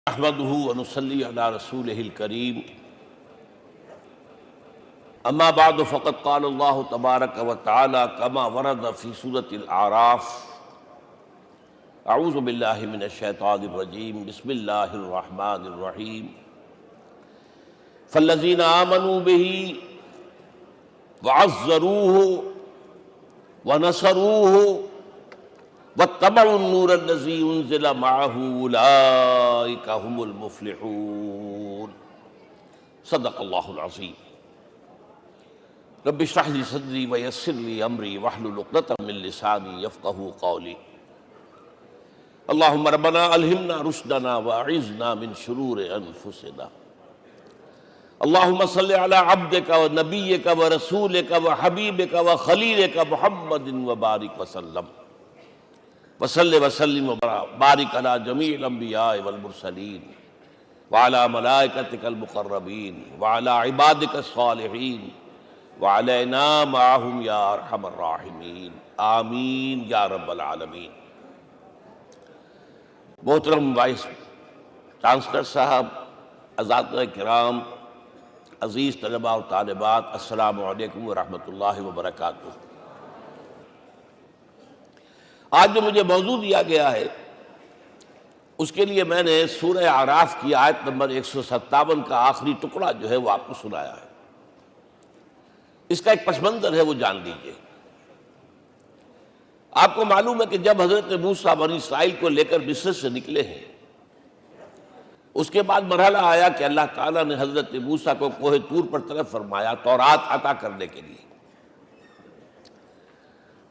نحمده ونصلي على رسوله الكريم اما بعد فقد قال الله تبارك وتعالى كما ورد في سورة الأعراف اعوذ بالله من الشيطان الرجيم بسم الله الرحمن الرحيم فالذين آمنوا به وعزروه ونصروه واتبعوا النور الذي انزل معه اولئك هم المفلحون صدق اللہ العظیم رب اشرح لي صدری ويسر لي امری واحلل عقدۃ من لسانی یفقهوا قولی اللهم ربنا الہمنا رشدنا واعذنا من شرور انفسنا اللهم صل على عبدك ونبيك ورسولك وحبيبك وخليلك محمد وبارك وسلم وصلی وسلم وبارک علی جمیع الانبیاء والمرسلین وعلی ملائکتک المقربین وعلی عبادک الصالحین وعلینا معہم یا ارحم الراحمین آمین یا رب العالمین۔ محترم وائس چانسلر صاحب، اساتذہ کرام، عزیز طلباء اور طالبات، السلام علیکم ورحمۃ اللہ وبرکاتہ۔ آج جو مجھے موضوع دیا گیا ہے اس کے لیے میں نے سورہ اعراف کی آیت نمبر 157 کا آخری ٹکڑا جو ہے وہ آپ کو سنایا ہے۔ اس کا ایک پس منظر ہے وہ جان لیجیے۔ آپ کو معلوم ہے کہ جب حضرت موسیٰ بنی اسرائیل کو لے کر مصر سے نکلے ہیں، اس کے بعد مرحلہ آیا کہ اللہ تعالیٰ نے حضرت موسیٰ کو کوہ طور پر طلب فرمایا تورات عطا کرنے کے لیے۔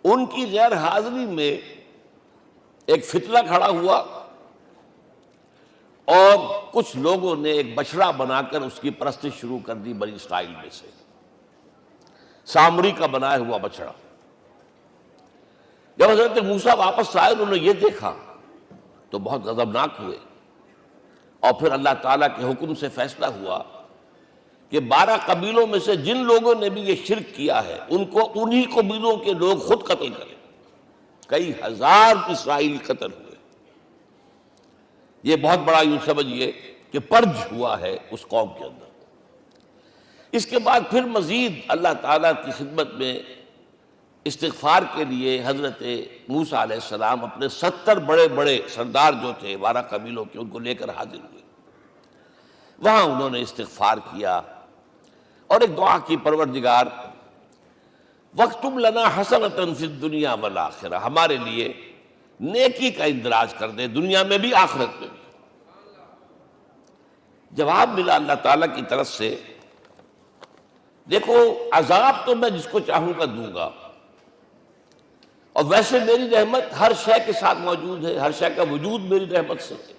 ان کی غیر حاضری میں ایک فتنہ کھڑا ہوا اور کچھ لوگوں نے ایک بچڑا بنا کر اس کی پرستش شروع کر دی بنی اسرائیل میں سے، سامری کا بنایا ہوا بچڑا۔ جب حضرت موسیٰ واپس آئے انہوں نے یہ دیکھا تو بہت غضبناک ہوئے، اور پھر اللہ تعالیٰ کے حکم سے فیصلہ ہوا کہ 12 قبیلوں میں سے جن لوگوں نے بھی یہ شرک کیا ہے ان کو انہی قبیلوں کے لوگ خود قتل کریں۔ کئی ہزار اسرائیلی قتل ہوئے۔ یہ بہت بڑا یوں سمجھیے کہ پرج ہوا ہے اس قوم کے اندر۔ اس کے بعد پھر مزید اللہ تعالیٰ کی خدمت میں استغفار کے لیے حضرت موسیٰ علیہ السلام اپنے 70 بڑے بڑے سردار جو تھے 12 قبیلوں کے، ان کو لے کر حاضر ہوئے۔ وہاں انہوں نے استغفار کیا اور ایک دعا کی، پروردگار وَاكْتُبْ لَنَا حَسَنَةً فِي الدُّنْيَا وَالْآخِرَةِ، ہمارے لیے نیکی کا اندراج کر دے، دنیا میں بھی آخرت میں بھی۔ جواب ملا اللہ تعالیٰ کی طرف سے، دیکھو عذاب تو میں جس کو چاہوں گا دوں گا، اور ویسے میری رحمت ہر شے کے ساتھ موجود ہے، ہر شے کا وجود میری رحمت سے ہے،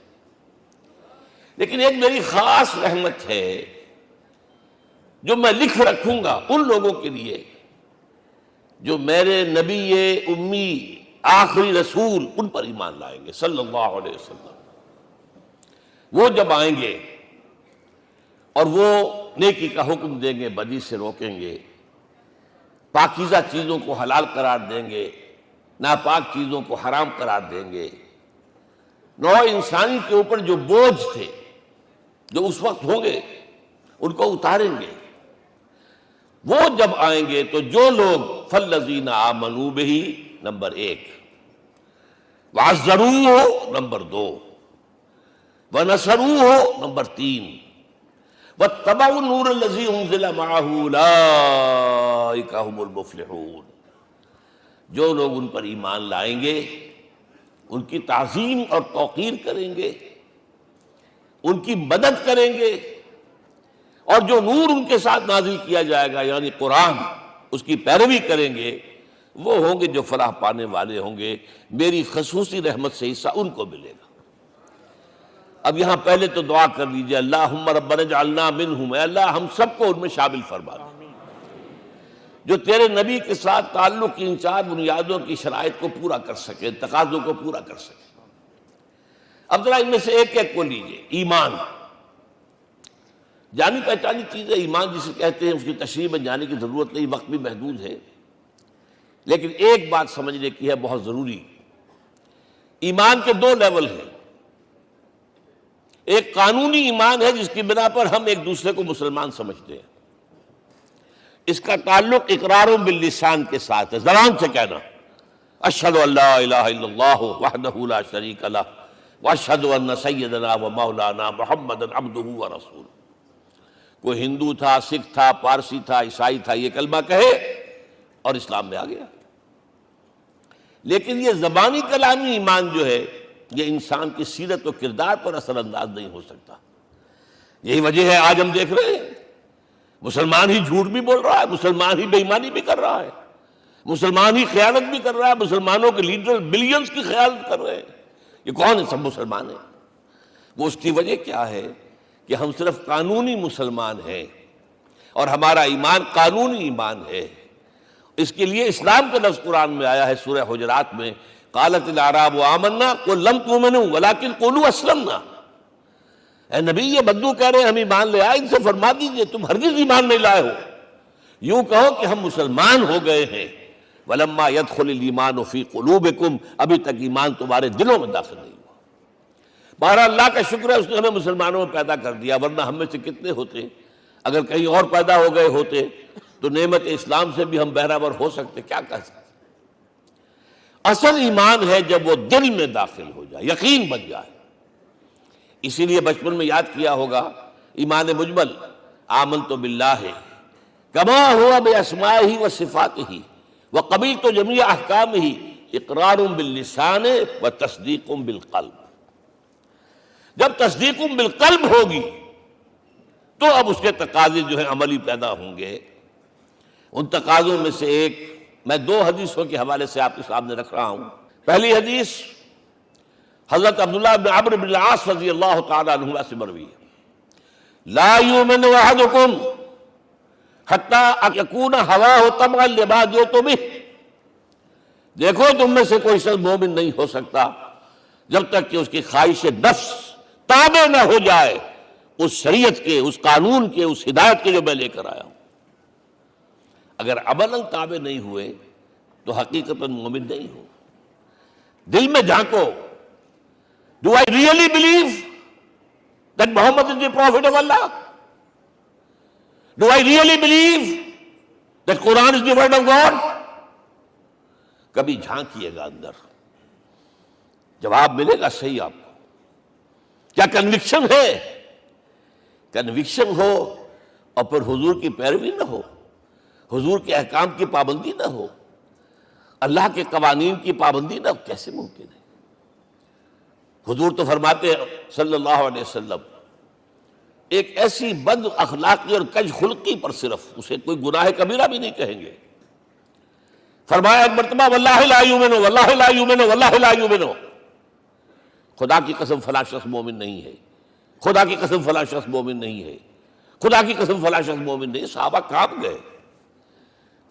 لیکن ایک میری خاص رحمت ہے جو میں لکھ رکھوں گا ان لوگوں کے لیے جو میرے نبی امی آخری رسول ان پر ایمان لائیں گے صلی اللہ علیہ وسلم۔ وہ جب آئیں گے اور وہ نیکی کا حکم دیں گے، بدی سے روکیں گے، پاکیزہ چیزوں کو حلال قرار دیں گے، ناپاک چیزوں کو حرام قرار دیں گے، نوع انسانی کے اوپر جو بوجھ تھے جو اس وقت ہوں گے ان کو اتاریں گے۔ وہ جب آئیں گے تو جو لوگ فَالَّذِينَ آمَنُوا بِهِ نمبر 1، وَعَزَّرُوهُ نمبر 2، وَنَصَرُوهُ نمبر 3، وَاتَّبَعُوا النُّورَ الَّذِي أُنزِلَ مَعَهُ أُولَٰئِكَ هُمُ الْمُفْلِحُونَ۔ جو لوگ ان پر ایمان لائیں گے، ان کی تعظیم اور توقیر کریں گے، ان کی مدد کریں گے، اور جو نور ان کے ساتھ نازل کیا جائے گا یعنی قرآن، اس کی پیروی کریں گے، وہ ہوں گے جو فلاح پانے والے ہوں گے، میری خصوصی رحمت سے حصہ ان کو ملے گا۔ اب یہاں پہلے تو دعا کر لیجئے، اللہم ربنا اجعلنا منہم، اے اللہ ہم سب کو ان میں شامل فرما دے جو تیرے نبی کے ساتھ تعلق کی ان 4 بنیادوں کی شرائط کو پورا کر سکے، تقاضوں کو پورا کر سکے۔ اب ذرا ان میں سے ایک ایک کو لیجئے۔ ایمان جانی پہچانی چیز ہے، ایمان جسے کہتے ہیں، اس کی تشریح میں جانے کی ضرورت نہیں، وقت بھی محدود ہے، لیکن ایک بات سمجھنے کی ہے بہت ضروری۔ ایمان کے 2 لیول ہیں۔ ایک قانونی ایمان ہے جس کی بنا پر ہم ایک دوسرے کو مسلمان سمجھتے ہیں، اس کا تعلق اقرار باللسان کے ساتھ ہے، زبان سے کہنا اشہد ان لا الہ الا اللہ وحدہ لا شریک لہ واشہد ان سیدنا و مولانا محمد عبدہ ورسولہ۔ کوئی ہندو تھا، سکھ تھا، پارسی تھا، عیسائی تھا، یہ کلمہ کہے اور اسلام میں آ گیا۔ لیکن یہ زبانی کلامی ایمان جو ہے یہ انسان کی سیرت و کردار پر اثر انداز نہیں ہو سکتا۔ یہی وجہ ہے آج ہم دیکھ رہے ہیں مسلمان ہی جھوٹ بھی بول رہا ہے، مسلمان ہی بے ایمانی بھی کر رہا ہے، مسلمان ہی خیانت بھی کر رہا ہے، مسلمانوں کے لیڈر بلینز کی خیانت کر رہے ہیں۔ یہ کون ہے؟ سب مسلمان ہیں۔ وہ اس کی وجہ کیا ہے کہ ہم صرف قانونی مسلمان ہیں اور ہمارا ایمان قانونی ایمان ہے۔ اس کے لیے اسلام کا لفظ قرآن میں آیا ہے سورہ حجرات میں، قالت الاعراب آمنا قل لم تؤمنوا ولکن قولوا اسلمنا۔ اے نبی یہ بدو کہہ رہے ہیں ہم ایمان لے آئے، ان سے فرما دیجئے تم ہرگز ایمان نہیں لائے ہو، یوں کہو کہ ہم مسلمان ہو گئے ہیں۔ ولما يدخل الايمان في قلوبكم، ابھی تک ایمان تمہارے دلوں میں داخل نہیں ہوا۔ بہرحال اللہ کا شکر ہے اس نے ہمیں مسلمانوں میں پیدا کر دیا، ورنہ ہم میں سے کتنے ہوتے اگر کہیں اور پیدا ہو گئے ہوتے تو نعمت اسلام سے بھی ہم بہرہور ہو سکتے، کیا کہہ سکتے۔ اصل ایمان ہے جب وہ دل میں داخل ہو جائے، یقین بن جائے۔ اسی لیے بچپن میں یاد کیا ہوگا ایمان مجمل، آمنت باللہ کما ہوا باسمائہ وصفاتہ وقبلت جمیع احکامہ اقرار باللسان وتصدیق بالقلب۔ جب تصدیق بالقلب ہوگی تو اب اس کے تقاضے جو ہیں عملی پیدا ہوں گے۔ ان تقاضوں میں سے ایک میں دو حدیثوں کے حوالے سے آپ کے سامنے رکھ رہا ہوں۔ پہلی حدیث حضرت عبداللہ بن عمرو بن العاص رضی اللہ تعالی عنہما سے مروی ہے، لا یؤمن احدکم حتی یکون ہواہ طبعا لما جئت بہ۔ دیکھو تم میں سے کوئی شخص مومن نہیں ہو سکتا جب تک کہ اس کی خواہش نفس تابع نہ ہو جائے اس شریعت کے، اس قانون کے، اس ہدایت کے جو میں لے کر آیا ہوں۔ اگر عملاً تابع نہیں ہوئے تو حقیقتاً مومن نہیں ہو۔ دل میں جھانکو، Do I really believe that Muhammad is the prophet of Allah? Do I really believe that Quran is the word of God? کبھی جھانکیے گا اندر، جواب ملے گا صحیح آپ کو۔ کیا کنوکشن ہے؟ کنوکشن ہو اور پھر حضور کی پیروی نہ ہو، حضور کے احکام کی پابندی نہ ہو، اللہ کے قوانین کی پابندی نہ ہو، کیسے ممکن ہے؟ حضور تو فرماتے ہیں صلی اللہ علیہ وسلم ایک ایسی بد اخلاقی اور کج خلقی پر صرف اسے کوئی گناہ کبیرہ بھی نہیں کہیں گے۔ فرمایا ایک مرتبہ واللہ لا یؤمن، واللہ لا یؤمن، واللہ لا یؤمن، خدا کی قسم فلاں شخص مومن نہیں ہے، خدا کی قسم فلاں شخص مومن نہیں ہے، خدا کی قسم فلاں شخص مومن نہیں۔ صحابہ کانپ گئے،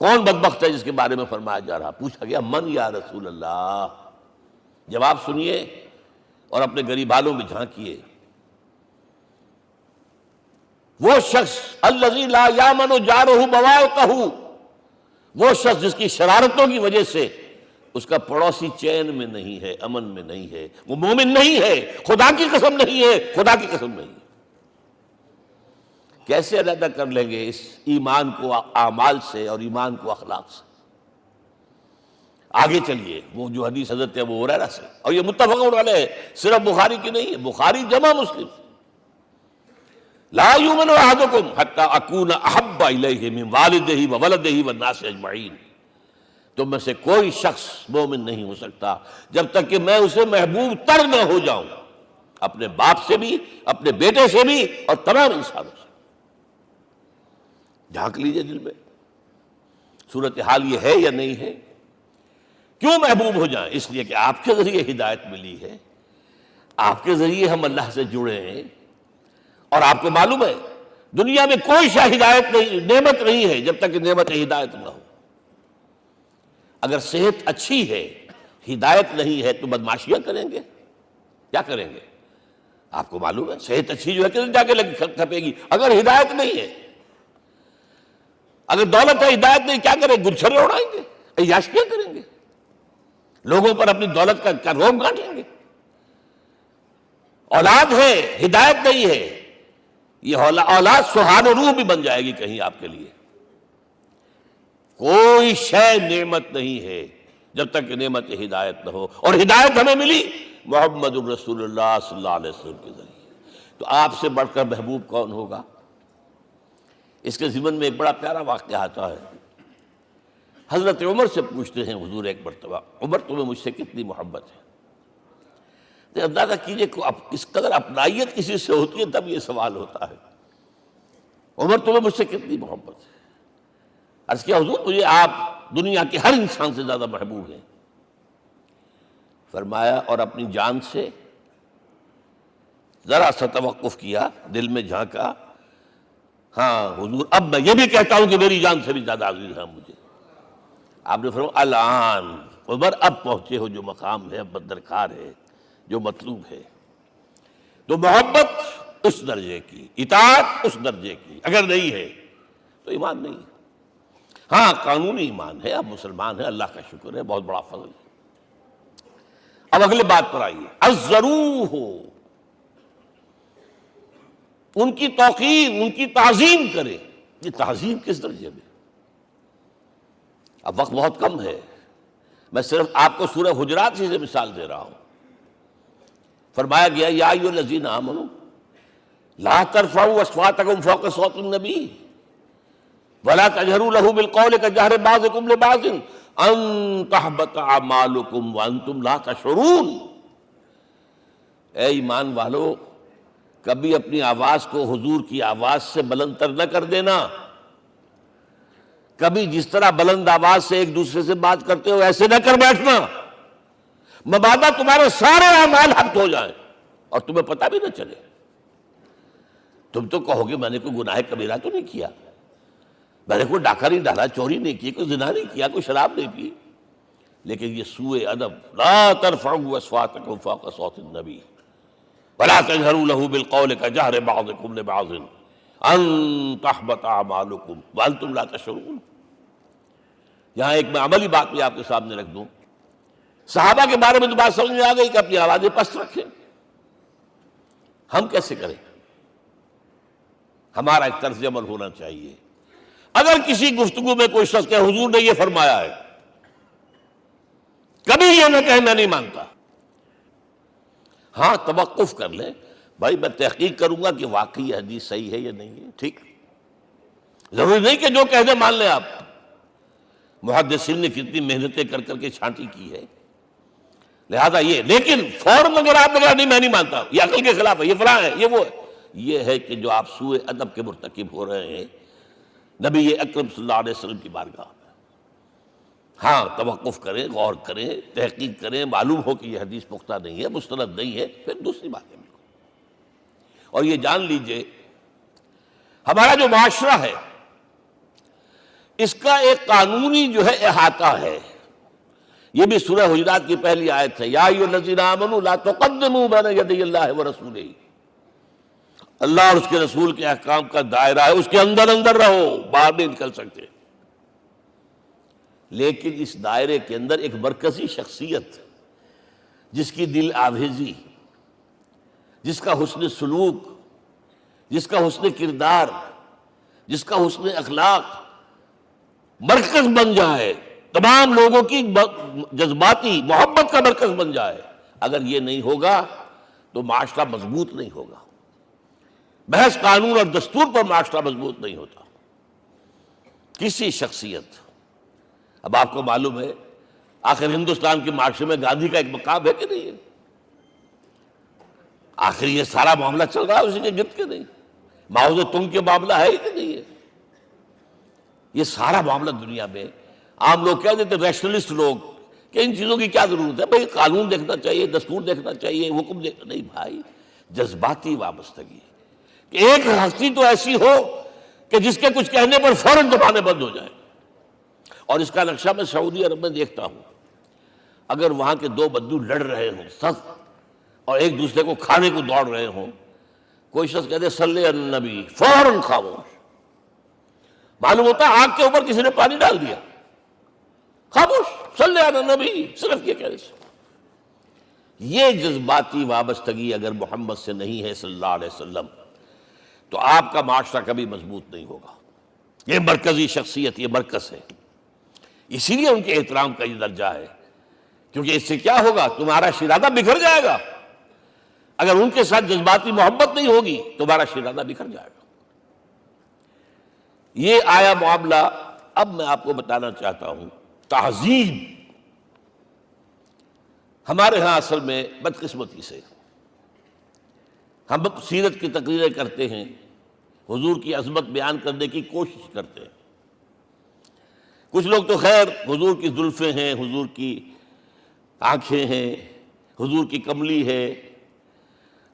کون بدبخت ہے جس کے بارے میں فرمایا جا رہا؟ پوچھا گیا من یا رسول اللہ؟ جواب سنیے اور اپنے غریب حالوں میں جھانکیے۔ وہ شخص الذی لا یامن جارہ بوائقہ، وہ شخص جس کی شرارتوں کی وجہ سے اس کا پڑوسی چین میں نہیں ہے، امن میں نہیں ہے، وہ مومن نہیں ہے، خدا کی قسم نہیں ہے، خدا کی قسم نہیں ہے۔ کیسے علیحدہ کر لیں گے اس ایمان کو اعمال سے اور ایمان کو اخلاق سے؟ آگے چلیے، وہ جو حدیث حضرت ابو ہریرہ سے، اور یہ متفق علیہ ہے، صرف بخاری کی نہیں ہے، بخاری جمع مسلم۔ لا یؤمن احدکم حتی اکون احب الیہ من والدہ وولدہ والناس اجمعین۔ تم میں سے کوئی شخص مومن نہیں ہو سکتا جب تک کہ میں اسے محبوب تر نہ ہو جاؤں، اپنے باپ سے بھی، اپنے بیٹے سے بھی، اور تمام انسانوں سے۔ جھانک لیجئے دل میں، صورتحال یہ ہے یا نہیں ہے؟ کیوں محبوب ہو جائیں؟ اس لیے کہ آپ کے ذریعے ہدایت ملی ہے، آپ کے ذریعے ہم اللہ سے جڑے ہیں، اور آپ کو معلوم ہے دنیا میں کوئی شاہ ہدایت نہیں، نعمت نہیں ہے جب تک کہ نعمت ہدایت نہ ہو۔ اگر صحت اچھی ہے، ہدایت نہیں ہے، تو بدماشیاں کریں گے، کیا کریں گے؟ آپ کو معلوم ہے صحت اچھی جو ہے کدھر جا کے کھپے گی اگر ہدایت نہیں ہے۔ اگر دولت ہے، ہدایت نہیں، کیا کریں؟ گلچھرے اڑائیں گے، عیاشیاں کریں گے، لوگوں پر اپنی دولت کا روب گانٹیں گے۔ اولاد ہے، ہدایت نہیں ہے، یہ اولاد سہان روح بھی بن جائے گی کہیں آپ کے لیے۔ کوئی شے نعمت نہیں ہے جب تک کہ نعمت ہدایت نہ ہو، اور ہدایت ہمیں ملی محمد الرسول اللہ صلی اللہ علیہ وسلم کے ذریعے۔ تو آپ سے بڑھ کر محبوب کون ہوگا؟ اس کے ضمن میں ایک بڑا پیارا واقعہ آتا ہے۔ حضرت عمر سے پوچھتے ہیں حضور ایک مرتبہ، عمر تمہیں مجھ سے کتنی محبت ہے؟ تو اندازہ کیجئے کہ اس قدر اپنائیت کسی سے ہوتی ہے تب یہ سوال ہوتا ہے، عمر تمہیں مجھ سے کتنی محبت ہے؟ عرض کیا حضور مجھے آپ دنیا کے ہر انسان سے زیادہ محبوب ہیں۔ فرمایا اور اپنی جان سے؟ ذرا سا توقف کیا، دل میں جھانکا، ہاں حضور اب میں یہ بھی کہتا ہوں کہ میری جان سے بھی زیادہ عزیز ہیں مجھے۔ آپ نے فرمایا الان عمر اب پہنچے ہو جو مقام ہے، اب درکار ہے، جو مطلوب ہے۔ تو محبت اس درجے کی، اطاعت اس درجے کی اگر نہیں ہے تو ایمان نہیں ہے۔ ہاں قانونی ایمان ہے، اب مسلمان ہے، اللہ کا شکر ہے، بہت بڑا فضل ہے۔ اب اگلے بات پر آئیے، الضروح، ان کی توقیر، ان کی تعظیم کرے۔ یہ تعظیم کس درجے میں؟ اب وقت بہت کم ہے، میں صرف آپ کو سورہ حجرات سے مثال دے رہا ہوں۔ فرمایا گیا یا ایھا الذین آمنوا لا ترفعوا اصواتکم فوق صوت النبی ولا تجہروا لہ بالقول کجہر بعضکم لبعض ان تحبط اعمالکم وانتم لا تشعرون۔ اے ایمان والو، کبھی اپنی آواز کو حضور کی آواز سے بلند تر نہ کر دینا۔ کبھی جس طرح بلند آواز سے ایک دوسرے سے بات کرتے ہو ایسے نہ کر بیٹھنا، مبادا تمہارے سارے اعمال حبط ہو جائیں اور تمہیں پتہ بھی نہ چلے۔ تم تو کہو گے میں نے کوئی گناہ کبیرہ تو نہیں کیا، میں نے کوئی ڈاکہ نہیں ڈالا، چوری نہیں کی، کوئی زنا نہیں کیا، کوئی شراب نہیں پی، لیکن یہ سوء ادب، لا ترفعوا اصواتکم فوق صوت النبی ولا تجہروا لہ بالقول کجہر بعضکم لبعض ان تحبط اعمالکم وانتم لا تشعرون۔ یہاں ایک میں عملی بات بھی آپ کے سامنے رکھ دوں، صحابہ کے بارے میں تو بات سمجھ میں آ گئی کہ اپنی آوازیں پست رکھیں۔ ہم کیسے کریں؟ ہمارا ایک طرز عمل ہونا چاہیے۔ اگر کسی گفتگو میں کوئی شخص کہ حضور نے یہ فرمایا ہے، کبھی یہ نہ کہے میں نہیں مانتا۔ ہاں توقف کر لیں، بھائی میں تحقیق کروں گا کہ واقعی یہ حدیث صحیح ہے یا نہیں ہے، ٹھیک، ضروری نہیں کہ جو کہہ دے مان لیں آپ۔ محدثین نے کتنی محنتیں کر کر کے چھانٹی کی ہے، لہذا یہ، لیکن فوراً اگر آپ لگا نہیں میں نہیں مانتا، یہ عقل کے خلاف ہے، یہ فلاں ہے، یہ وہ ہے، یہ ہے کہ جو آپ سوء ادب کے مرتکب ہو رہے ہیں نبی اکرم صلی اللہ علیہ وسلم کی بارگاہ میں۔ ہاں توقف کریں، غور کریں، تحقیق کریں، معلوم ہو کہ یہ حدیث پختہ نہیں ہے، مستند نہیں ہے، پھر دوسری بات ہے۔ اور یہ جان لیجئے ہمارا جو معاشرہ ہے اس کا ایک قانونی جو ہے احاطہ ہے۔ یہ بھی سورہ حجرات کی پہلی آیت ہے، یا ایھا الذین آمنوا لا تقدموا بین یدی اللہ ورسولہ۔ اللہ اور اس کے رسول کے احکام کا دائرہ ہے، اس کے اندر اندر رہو، باہر نہیں نکل سکتے۔ لیکن اس دائرے کے اندر ایک مرکزی شخصیت جس کی دل آویزی، جس کا حسن سلوک، جس کا حسن کردار، جس کا حسن اخلاق مرکز بن جائے، تمام لوگوں کی جذباتی محبت کا مرکز بن جائے، اگر یہ نہیں ہوگا تو معاشرہ مضبوط نہیں ہوگا۔ محض قانون اور دستور پر معاشرہ مضبوط نہیں ہوتا۔ کسی شخصیت، اب آپ کو معلوم ہے آخر ہندوستان کے معاشرے میں گاندھی کا ایک مقام ہے کہ نہیں ہے؟ آخر یہ سارا معاملہ چل رہا ہے اسی کے گرد کے نہیں؟ ماؤ زے تونگ کے معاملہ ہے ہی کہ نہیں ہے؟ یہ سارا معاملہ دنیا میں عام لوگ کہہ دیتے، ریشنلسٹ لوگ، کہ ان چیزوں کی کیا ضرورت ہے، بھائی قانون دیکھنا چاہیے، دستور دیکھنا چاہیے، حکم دیکھنا نہیں۔ بھائی جذباتی وابستگی، کہ ایک ہستی تو ایسی ہو کہ جس کے کچھ کہنے پر فوراً زبانیں بند ہو جائیں۔ اور اس کا نقشہ میں سعودی عرب میں دیکھتا ہوں، اگر وہاں کے دو بدو لڑ رہے ہوں صف اور ایک دوسرے کو کھانے کو دوڑ رہے ہوں، کوئی شخص کہتے صلی علی النبی، فوراً خاموش۔ معلوم ہوتا ہے آگ کے اوپر کسی نے پانی ڈال دیا، خاموش، صلی علی النبی، صرف یہ کہنے سے۔ یہ جذباتی وابستگی اگر محمد سے نہیں ہے صلی اللہ علیہ وسلم تو آپ کا معاشرہ کبھی مضبوط نہیں ہوگا۔ یہ مرکزی شخصیت، یہ مرکز ہے، اسی لیے ان کے احترام کا یہ درجہ ہے، کیونکہ اس سے کیا ہوگا؟ تمہارا شیرازہ بکھر جائے گا۔ اگر ان کے ساتھ جذباتی محبت نہیں ہوگی تمہارا شیرازہ بکھر جائے گا۔ یہ آیا معاملہ۔ اب میں آپ کو بتانا چاہتا ہوں تہذیب ہمارے ہاں اصل میں بدقسمتی سے ہم سیرت کی تقریریں کرتے ہیں، حضور کی عظمت بیان کرنے کی کوشش کرتے ہیں۔ کچھ لوگ تو خیر حضور کی زلفیں ہیں، حضور کی آنکھیں ہیں، حضور کی کملی ہے،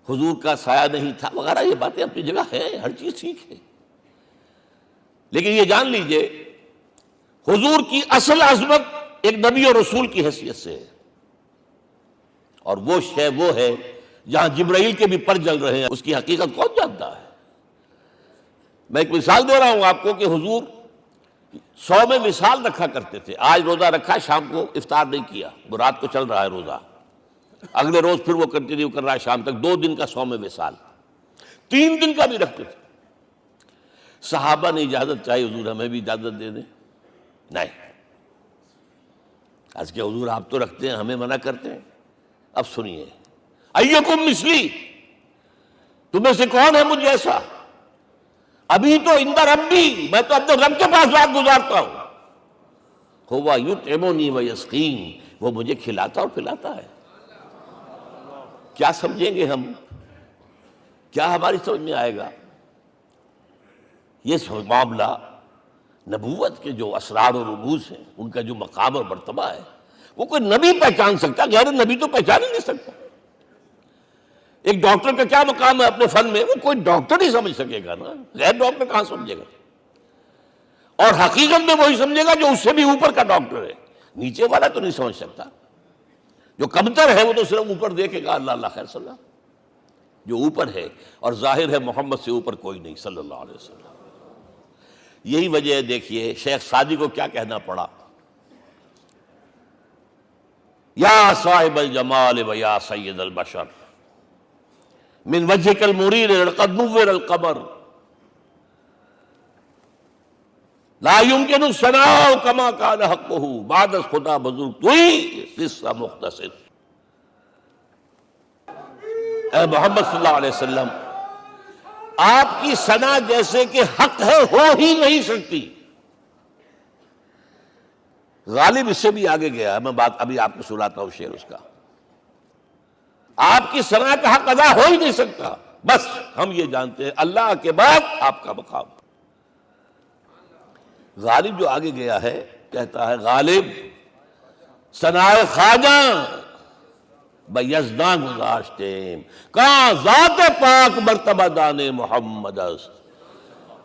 حضور کا سایہ نہیں تھا وغیرہ، یہ باتیں اپنی جگہ ہیں، ہر چیز ٹھیک ہے، لیکن یہ جان لیجئے حضور کی اصل عظمت ایک نبی اور رسول کی حیثیت سے ہے، اور وہ شے وہ ہے جہاں جبرائیل کے بھی پر جل رہے ہیں، اس کی حقیقت کون جانتا ہے؟ میں ایک مثال دے رہا ہوں آپ کو کہ حضور 100 میں مثال رکھا کرتے تھے۔ آج روزہ رکھا، شام کو افطار نہیں کیا، وہ رات کو چل رہا ہے روزہ، اگلے روز پھر وہ کنٹینیو کر رہا ہے شام تک، 2 دن کا 100 میں مثال، 3 دن کا بھی رکھتے تھے۔ صحابہ نے اجازت چاہی، حضور ہمیں بھی اجازت دے دیں، نہیں، آج کے حضور آپ تو رکھتے ہیں، ہمیں منع کرتے ہیں۔ اب سنیے، ایکم مثلی، تمہیں سے کون ہے مجھ جیسا؟ ابھی تو عند ربی، میں تو اپنے رب کے پاس رات گزارتا ہوں، ہوا یطعمنی ویسقین، وہ مجھے کھلاتا اور پلاتا ہے۔ کیا سمجھیں گے ہم؟ کیا ہماری سمجھ میں آئے گا؟ یہ معاملہ نبوت کے جو اسرار و رموز ہیں، ان کا جو مقام اور مرتبہ ہے، وہ کوئی نبی پہچان سکتا، غیر نبی تو پہچان ہی نہیں سکتا۔ ایک ڈاکٹر کا کیا مقام ہے اپنے فن میں، وہ کوئی ڈاکٹر ہی سمجھ سکے گا نا، غیر ڈاکٹر کہاں سمجھے گا؟ اور حقیقت میں وہی سمجھے گا جو اس سے بھی اوپر کا ڈاکٹر ہے، نیچے والا تو نہیں سمجھ سکتا۔ جو کمتر ہے وہ تو صرف اوپر دیکھے گا، اللہ اللہ خیر صلی اللہ، جو اوپر ہے اور ظاہر ہے محمد سے اوپر کوئی نہیں صلی اللہ علیہ وسلم۔ یہی وجہ ہے، دیکھیے شیخ سعدی کو کیا کہنا پڑا، یا صاحب الجمال و یا سید البشر من وجهك المرير لقد نور القمر لا يمكن الثناء كما كان حقه بعد از خدا بزرگ توئی قصہ مختصر۔ اے محمد صلی اللہ علیہ وسلم، آپ کی ثنا جیسے کہ حق ہے ہو ہی نہیں سکتی۔ غالب اس سے بھی آگے گیا ہے، میں بات ابھی آپ کو سناتا ہوں شعر اس کا۔ آپ کی ثنا کا حق ادا ہو ہی نہیں سکتا، بس ہم یہ جانتے ہیں اللہ کے بعد آپ کا مقام۔ غالب جو آگے گیا ہے کہتا ہے، غالب ثنائے خواجہ بیزداں گزاشتے کہاں ذات پاک مرتبہ دان محمد است۔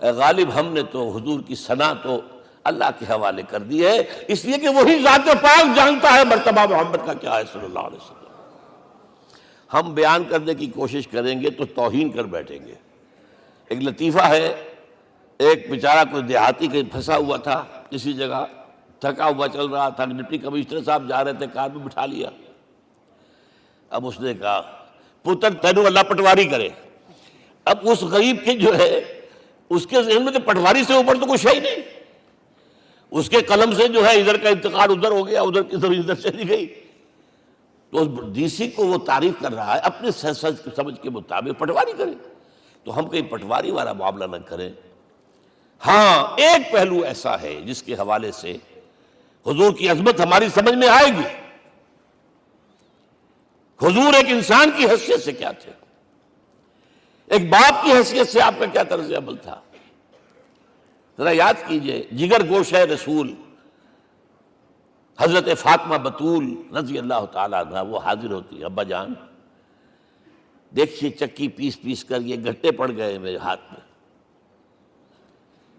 اے غالب، ہم نے تو حضور کی ثنا تو اللہ کے حوالے کر دی ہے، اس لیے کہ وہی ذات پاک جانتا ہے مرتبہ محمد کا کیا ہے صلی اللہ علیہ وسلم۔ ہم بیان کرنے کی کوشش کریں گے تو توہین کر بیٹھیں گے۔ ایک لطیفہ ہے، ایک بیچارہ کوئی دیہاتی کہیں پھنسا ہوا تھا کسی جگہ، تھکا ہوا چل رہا تھا، ڈپٹی کمشنر صاحب جا رہے تھے، کار میں بٹھا لیا۔ اب اس نے کہا، پتر تینوں اللہ پٹواری کرے۔ اب اس غریب کے جو ہے اس کے ذہن میں تو پٹواری سے اوپر تو کچھ ہے ہی نہیں، اس کے قلم سے جو ہے ادھر کا انتقال ادھر ہو گیا، ادھر کی ادھر چلی گئی۔ تو ڈی سی کو وہ تعریف کر رہا ہے، اپنے سمجھ کے مطابق پٹواری کرے، تو ہم کہیں پٹواری والا معاملہ نہ کریں۔ ہاں، ایک پہلو ایسا ہے جس کے حوالے سے حضور کی عظمت ہماری سمجھ میں آئے گی۔ حضور ایک انسان کی حیثیت سے کیا تھے، ایک باپ کی حیثیت سے آپ کا کیا طرز عمل تھا، ذرا یاد کیجئے۔ جگر گوشہ رسول حضرت فاطمہ بطول رضی اللہ تعالیٰ عنہ وہ حاضر ہوتی ہے، ابا جان دیکھیے چکی پیس پیس کر یہ گھٹے پڑ گئے میرے ہاتھ میں،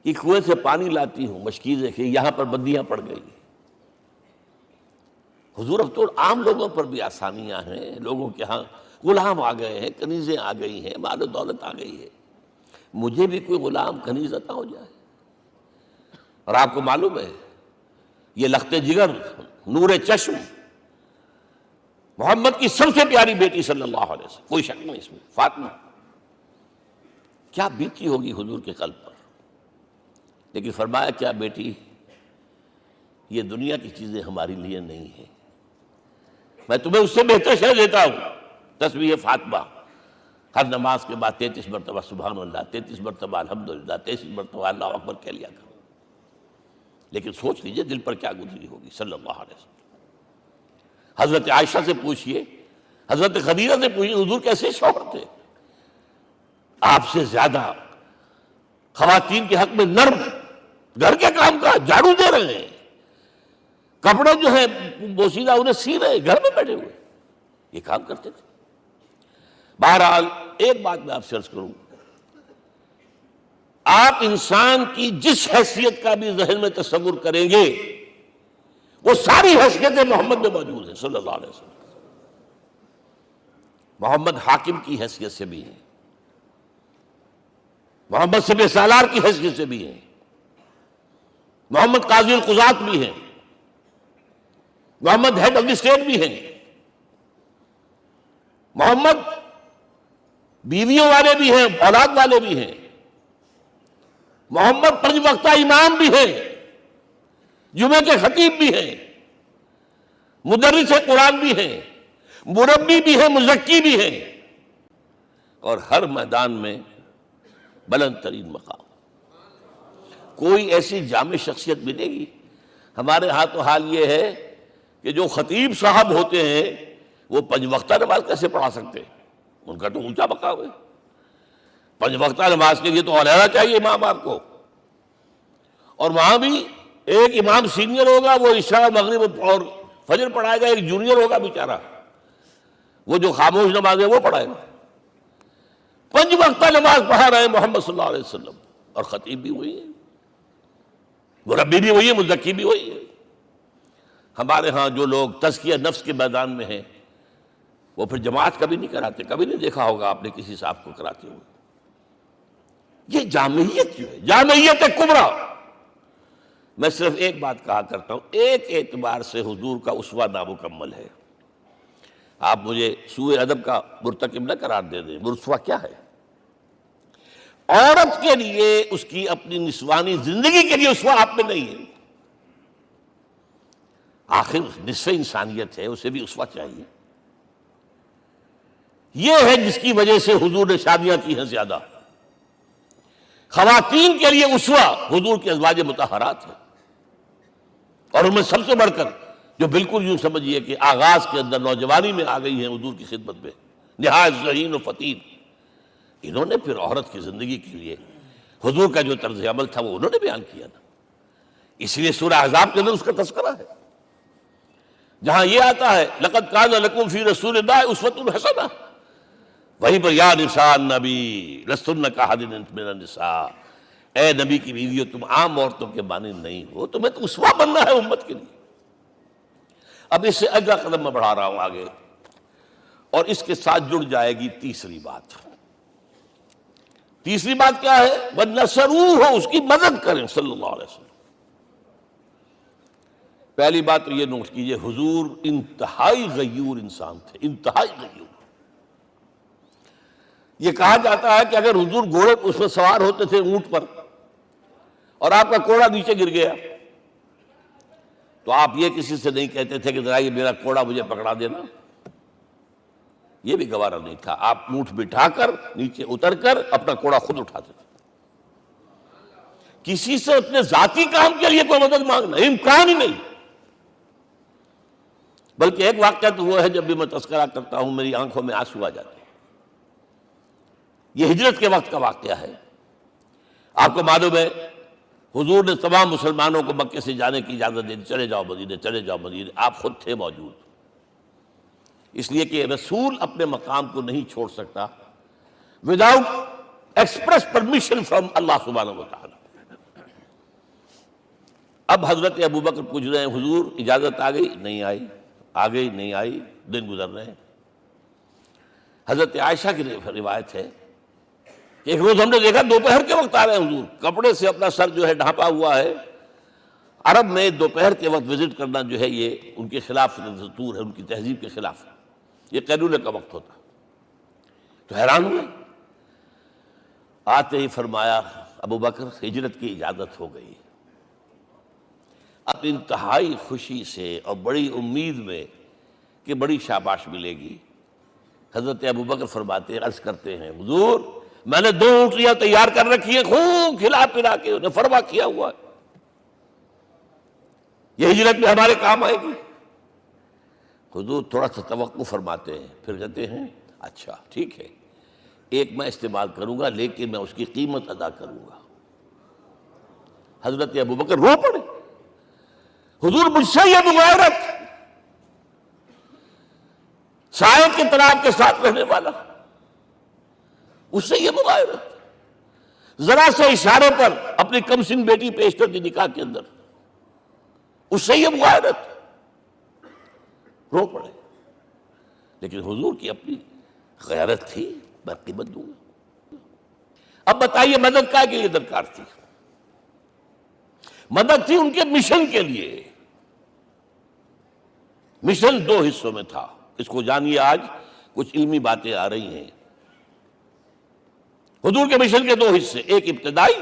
یہ کنویں سے پانی لاتی ہوں، مشکیزیں کہ یہاں پر بندیاں پڑ گئی۔ حضور اب تو عام لوگوں پر بھی آسانیاں ہیں، لوگوں کے ہاں غلام آ گئے ہیں، کنیزیں آ گئی ہیں، مال و دولت آ گئی ہے، مجھے بھی کوئی غلام کنیز عطا ہو جائے۔ اور آپ کو معلوم ہے یہ لخت جگر، نور چشم، محمد کی سب سے پیاری بیٹی صلی اللہ علیہ وسلم، کوئی شک نہیں اس میں، فاطمہ، کیا بیتی ہوگی حضور کے قلب پر. لیکن فرمایا کیا بیٹی، یہ دنیا کی چیزیں ہمارے لیے نہیں ہیں، میں تمہیں اس سے بہتر شے دیتا ہوں. تسبیح فاطمہ ہر نماز کے بعد 33 مرتبہ سبحان اللہ، 33 مرتبہ الحمدللہ، 33 مرتبہ اللہ اکبر کہہ لیا کرو. لیکن سوچ لیجئے دل پر کیا گزری ہوگی صلی اللہ علیہ وسلم. حضرت عائشہ سے پوچھئے، حضرت خدیجہ سے پوچھئے، حضور کیسے شوہر تھے؟ آپ سے زیادہ خواتین کے حق میں نرم، گھر کے کام کا جھاڑو دے رہے ہیں، کپڑے جو ہیں بوسیدہ انہیں سی رہے، گھر میں بیٹھے ہوئے یہ کام کرتے تھے. بہرحال ایک بات میں آپ سے عرض کروں، آپ انسان کی جس حیثیت کا بھی ذہن میں تصور کریں گے وہ ساری حیثیتیں محمد میں موجود ہیں صلی اللہ علیہ وسلم. محمد حاکم کی حیثیت سے بھی ہیں، محمد سب سالار کی حیثیت سے بھی ہیں، محمد قاضی القضات بھی ہیں، محمد ہیڈ آف دی اسٹیٹ بھی ہیں، محمد بیویوں والے بھی ہیں، اولاد والے بھی ہیں، محمد 5 وقتہ امام بھی ہیں، جمعے کے خطیب بھی ہیں، مدرس قرآن بھی ہیں، مربی بھی ہیں، مزکی بھی ہیں، اور ہر میدان میں بلند ترین مقام. کوئی ایسی جامع شخصیت ملے گی؟ ہمارے ہاں تو حال یہ ہے کہ جو خطیب صاحب ہوتے ہیں وہ 5 وقتہ نماز کیسے پڑھا سکتے ہیں؟ ان کا تو اونچا مقام ہے. 5 وقتہ نماز کے لیے تو علیحدہ چاہیے امام آپ کو، اور وہاں بھی ایک امام سینئر ہوگا، وہ عشاء مغرب اور فجر پڑھائے گا، ایک جونیئر ہوگا بیچارہ، وہ جو خاموش نماز ہے وہ پڑھائے گا. 5 وقتہ نماز پڑھا رہے ہیں محمد صلی اللہ علیہ وسلم، اور خطیب بھی وہی ہے، مربی بھی وہی ہے، مزکی بھی وہی ہے. ہمارے ہاں جو لوگ تزکیہ نفس کے میدان میں ہیں وہ پھر جماعت کبھی نہیں کراتے، کبھی نہیں دیکھا ہوگا آپ نے کسی صاحب کو کراتے ہوئے. یہ جامعیت جو ہے، جامعیت کبریٰ. میں صرف ایک بات کہا کرتا ہوں، ایک اعتبار سے حضور کا اسوہ نامکمل ہے. آپ مجھے سوء ادب کا مرتکب نہ قرار دے دیں، اسوہ کیا ہے؟ عورت کے لیے اس کی اپنی نسوانی زندگی کے لیے اسوہ آپ میں نہیں ہے. آخر نصف انسانیت ہے، اسے بھی اسوہ چاہیے. یہ ہے جس کی وجہ سے حضور نے شادیاں کی ہیں زیادہ. خواتین کے لیے اسوہ حضور کے ازواج مطہرات ہیں، اور ان میں سب سے بڑھ کر جو بالکل یوں سمجھیے کہ آغاز کے اندر نوجوانی میں آ گئی ہیں حضور کی خدمت میں، نہایت ذہین و فطین. انہوں نے پھر عورت کی زندگی کے لیے حضور کا جو طرز عمل تھا وہ انہوں نے بیان کیا نا. اس لیے سورہ احزاب کے اندر اس کا تذکرہ ہے، جہاں یہ آتا ہے لقد کان لکم فی رسول اللہ اسوۃ حسنہ، وہیں پر یا نساء النبی لستن کاحد من النساء، اے نبی کی بیویوں تم عام عورتوں کے مانند نہیں ہو، تمہیں تو اسوہ بننا ہے امت کے لیے. اب اس سے اگلا قدم میں بڑھا رہا ہوں آگے، اور اس کے ساتھ جڑ جائے گی تیسری بات. تیسری بات کیا ہے؟ وَنَصَرُوهُ، اس کی مدد کریں صلی اللہ علیہ وسلم. پہلی بات تو یہ نوٹ کیجئے، حضور انتہائی غیور انسان تھے، انتہائی غیور. یہ کہا جاتا ہے کہ اگر حضور گھوڑے اس میں سوار ہوتے تھے اونٹ پر، اور آپ کا کوڑا نیچے گر گیا تو آپ یہ کسی سے نہیں کہتے تھے کہ ذرا یہ میرا کوڑا مجھے پکڑا دینا، یہ بھی گوارا نہیں تھا. آپ اونٹ بٹھا کر نیچے اتر کر اپنا کوڑا خود اٹھاتے تھے. کسی سے اپنے ذاتی کام کے لیے کوئی مدد مانگنا امکان ہی نہیں. بلکہ ایک واقعہ تو وہ ہے جب بھی میں تذکرہ کرتا ہوں میری آنکھوں میں آنسو آ جاتے ہیں. یہ ہجرت کے وقت کا واقعہ ہے. آپ کو معلوم ہے حضور نے تمام مسلمانوں کو مکے سے جانے کی اجازت دے دی، چلے جاؤ مدینے، چلے جاؤ مدینے. آپ خود تھے موجود، اس لیے کہ رسول اپنے مقام کو نہیں چھوڑ سکتا وداؤٹ ایکسپریس پرمیشن فرام اللہ سبحانہ وتعالی. اب حضرت ابوبکر پوچھ رہے ہیں حضور اجازت آ گئی؟ نہیں آئی. آ گئی؟ نہیں آئی. دن گزر رہے ہیں. حضرت عائشہ کی روایت ہے کہ ایک روز ہم نے دیکھا دوپہر کے وقت آ رہے ہیں حضور، کپڑے سے اپنا سر جو ہے ڈھانپا ہوا ہے. عرب میں دوپہر کے وقت وزٹ کرنا جو ہے یہ ان کے خلاف دستور ہے، ان کی تہذیب کے خلاف ہے. یہ قیلولے کا وقت ہوتا. تو حیران ہوئے. آتے ہی فرمایا ابو بکر ہجرت کی اجازت ہو گئی. اب انتہائی خوشی سے اور بڑی امید میں کہ بڑی شاباش ملے گی، حضرت ابو بکر فرماتے ہیں، عرض کرتے ہیں حضور میں نے 2 اونٹنیاں تیار کر رکھی ہیں، خوب کھلا پلا کے انہیں فرما کیا ہوا ہے، یہ ہجرت میں ہمارے کام آئے گی. حضور تھوڑا سا توقع فرماتے ہیں، پھر کہتے ہیں اچھا ٹھیک ہے، ایک میں استعمال کروں گا لیکن میں اس کی قیمت ادا کروں گا. حضرت ابو بکر رو پڑے. حضور مجھ سے یہ مغایرت، سائے کے تناب کے ساتھ رہنے والا، اس سے یہ مغایرت، ذرا سے اشارے پر اپنی کم سن بیٹی پیش کر دی نکاح کے اندر، اس سے یہ مغایرت. رو پڑے. لیکن حضور کی اپنی غیرت تھی، میں قیمت دوں گا. اب بتائیے مدد کا کے لیے درکار تھی؟ مدد تھی ان کے مشن کے لیے. مشن 2 حصوں میں تھا. اس کو جانیے، آج کچھ علمی باتیں آ رہی ہیں. حضور کے مشن کے 2 حصے، ایک ابتدائی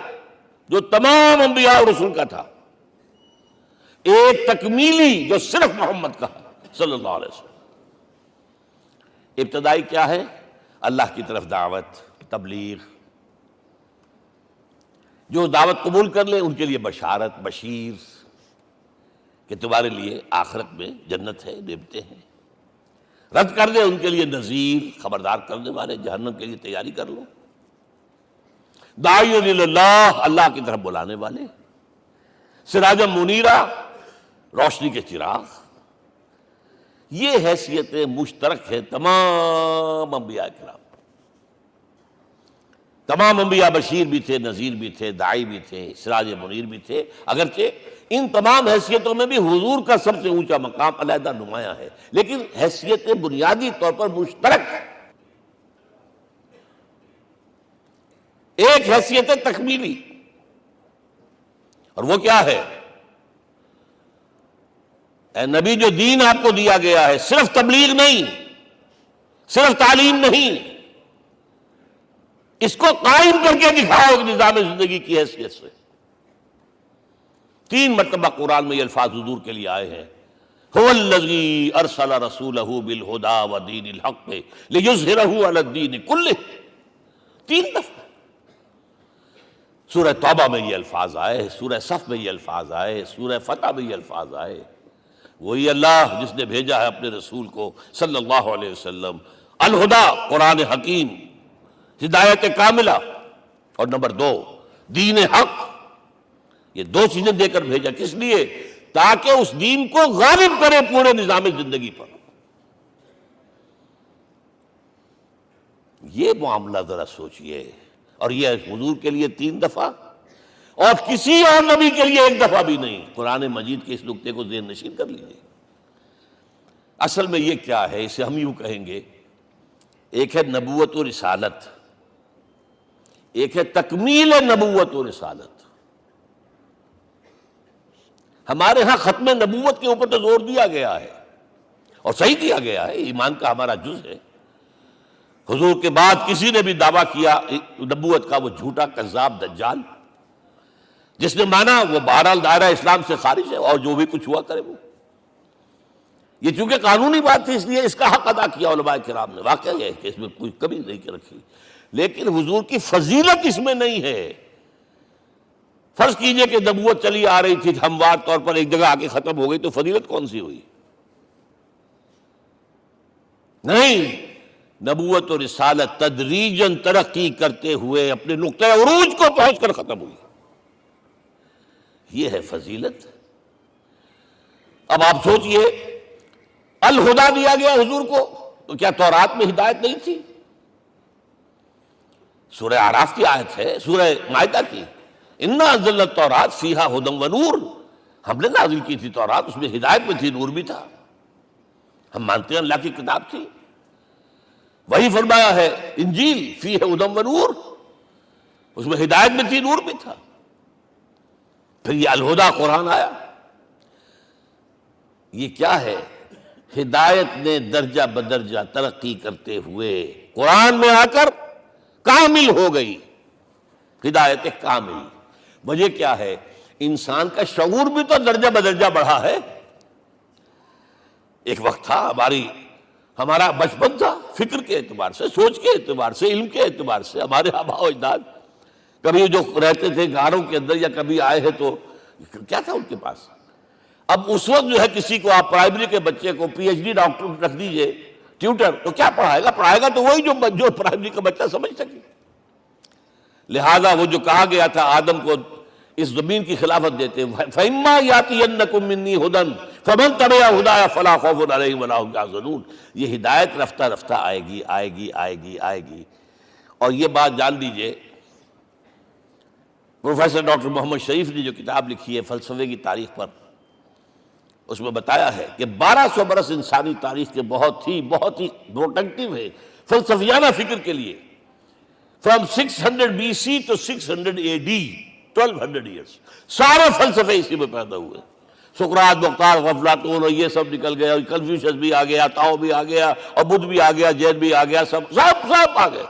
جو تمام انبیاء اور رسول کا تھا، ایک تکمیلی جو صرف محمد کا صلی اللہ علیہ وسلم. ابتدائی کیا ہے؟ اللہ کی طرف دعوت، تبلیغ. جو دعوت قبول کر لیں ان کے لیے بشارت، بشیر کہ تمہارے لیے آخرت میں جنت ہے، نعمتیں ہیں. رد کر دیں ان کے لیے نذیر، خبردار کرنے والے، جہنم کے لیے تیاری کر لو. داعی اللہ، اللہ کی طرف بلانے والے. سراجا منیرا، روشنی کے چراغ. یہ حیثیتیں مشترک ہیں تمام انبیاء کرام. تمام انبیاء بشیر بھی تھے، نذیر بھی تھے، داعی بھی تھے، سراج منیر بھی تھے. اگرچہ ان تمام حیثیتوں میں بھی حضور کا سب سے اونچا مقام علیحدہ نمایاں ہے، لیکن حیثیتیں بنیادی طور پر مشترک. ایک حیثیت تکمیلی، اور وہ کیا ہے؟ اے نبی جو دین آپ کو دیا گیا ہے، صرف تبلیغ نہیں، صرف تعلیم نہیں، اس کو قائم کر کے دکھاؤ نظام زندگی کی حیثیت سے. 3 مرتبہ قرآن میں یہ الفاظ حضور کے لیے آئے ہیں، هو الذی ارسل رسولہ بالہدی ودین الحق لیظہرہ علی الدین کلہ. 3 دفعہ سورہ توبہ میں یہ الفاظ آئے، سورہ صف میں یہ الفاظ آئے، سورہ فتح میں یہ الفاظ آئے. وہی اللہ جس نے بھیجا ہے اپنے رسول کو صلی اللہ علیہ وسلم، الہدا قرآن حکیم، ہدایت کاملہ، اور نمبر 2 دین حق. یہ 2 چیزیں دے کر بھیجا. کس لیے؟ تاکہ اس دین کو غالب کرے پورے نظام زندگی پر. یہ معاملہ ذرا سوچئے. اور یہ حضور کے لیے 3 دفعہ، اور کسی اور نبی کے لیے 1 دفعہ بھی نہیں. قرآن مجید کے اس نقطے کو ذہن نشین کر لیجیے. اصل میں یہ کیا ہے؟ اسے ہم یوں کہیں گے، ایک ہے نبوت و رسالت، ایک ہے تکمیل نبوت و رسالت. ہمارے ہاں ختم نبوت کے اوپر تو زور دیا گیا ہے، اور صحیح دیا گیا ہے، ایمان کا ہمارا جز ہے. حضور کے بعد کسی نے بھی دعویٰ کیا نبوت کا، وہ جھوٹا کذاب دجال. جس نے مانا وہ بہرحال دائرہ اسلام سے خارج ہے، اور جو بھی کچھ ہوا کرے وہ. یہ چونکہ قانونی بات تھی اس لیے اس کا حق ادا کیا علماء کرام نے. واقعہ یہ ہے کہ اس میں کوئی کمی نہیں رکھی، لیکن حضور کی فضیلت اس میں نہیں ہے. فرض کیجئے کہ نبوت چلی آ رہی تھی ہموار طور پر، ایک جگہ آ کے ختم ہو گئی، تو فضیلت کون سی ہوئی؟ نہیں، نبوت و رسالت تدریجاً ترقی کرتے ہوئے اپنے نقطۂ عروج کو پہنچ کر ختم ہوئی. یہ ہے فضیلت. اب آپ سوچئے، الہدا دیا گیا حضور کو، تو کیا تورات میں ہدایت نہیں تھی؟ سورہ اعراف کی آیت ہے، سورہ مائدہ کی، انا انزلنا التوراۃ فیہا ھدی ونور. ہم نے نازل کی تھی تورات، اس میں ہدایت بھی تھی، نور بھی تھا. ہم مانتے ہیں اللہ کی کتاب تھی. وہی فرمایا ہے انجیل فیہا ھدی ونور، اس میں ہدایت بھی تھی، نور بھی تھا. پھر یہ الہدا قرآن آیا. یہ کیا ہے؟ ہدایت نے درجہ بدرجہ ترقی کرتے ہوئے قرآن میں آ کر کامل ہو گئی، ہدایت کامل۔ وجہ کیا ہے؟ انسان کا شعور بھی تو درجہ بدرجہ بڑھا ہے۔ ایک وقت تھا ہمارا بچپن تھا، فکر کے اعتبار سے، سوچ کے اعتبار سے، علم کے اعتبار سے، ہمارے آباء و اجداد کبھی جو رہتے تھے گھروں کے اندر یا کبھی آئے ہیں تو کیا تھا ان کے پاس؟ اب اس وقت جو ہے کسی کو آپ پرائمری کے بچے کو پی ایچ ڈی ڈاکٹر رکھ دیجئے ٹیوٹر، تو کیا پڑھائے گا تو وہی جو پرائمری کا بچہ سمجھ سکے۔ لہذا وہ جو کہا گیا تھا آدم کو اس زمین کی خلافت دیتے، فَإِمَّا يَأْتِيَنَّكُم مِّنِّي هُدًى فَمَن تَبِعَ هُدَايَ فَلَا خَوْفٌ عَلَيْهِمْ وَلَا هُمْ يَحْزَنُونَ۔ یہ ہدایت رفتہ رفتہ آئے گی۔ اور یہ بات جان لیجئے، پروفیسر ڈاکٹر محمد شریف نے جو کتاب لکھی ہے فلسفے کی تاریخ پر، اس میں بتایا ہے کہ 1200 برس انسانی تاریخ کے بہت ہی پروڈکٹیو ہے فلسفیانہ فکر کے لیے۔ From 600 BC to 600 AD 1200 years سارے فلسفے اسی میں پیدا ہوئے۔ سقراط، مختار، افلاطون اور یہ سب نکل گئے، اور کنفیوشس بھی آ گیا، تاؤ بھی آ گیا، اور بدھ بھی آ گیا، جین بھی آ گیا، سب آ گئے۔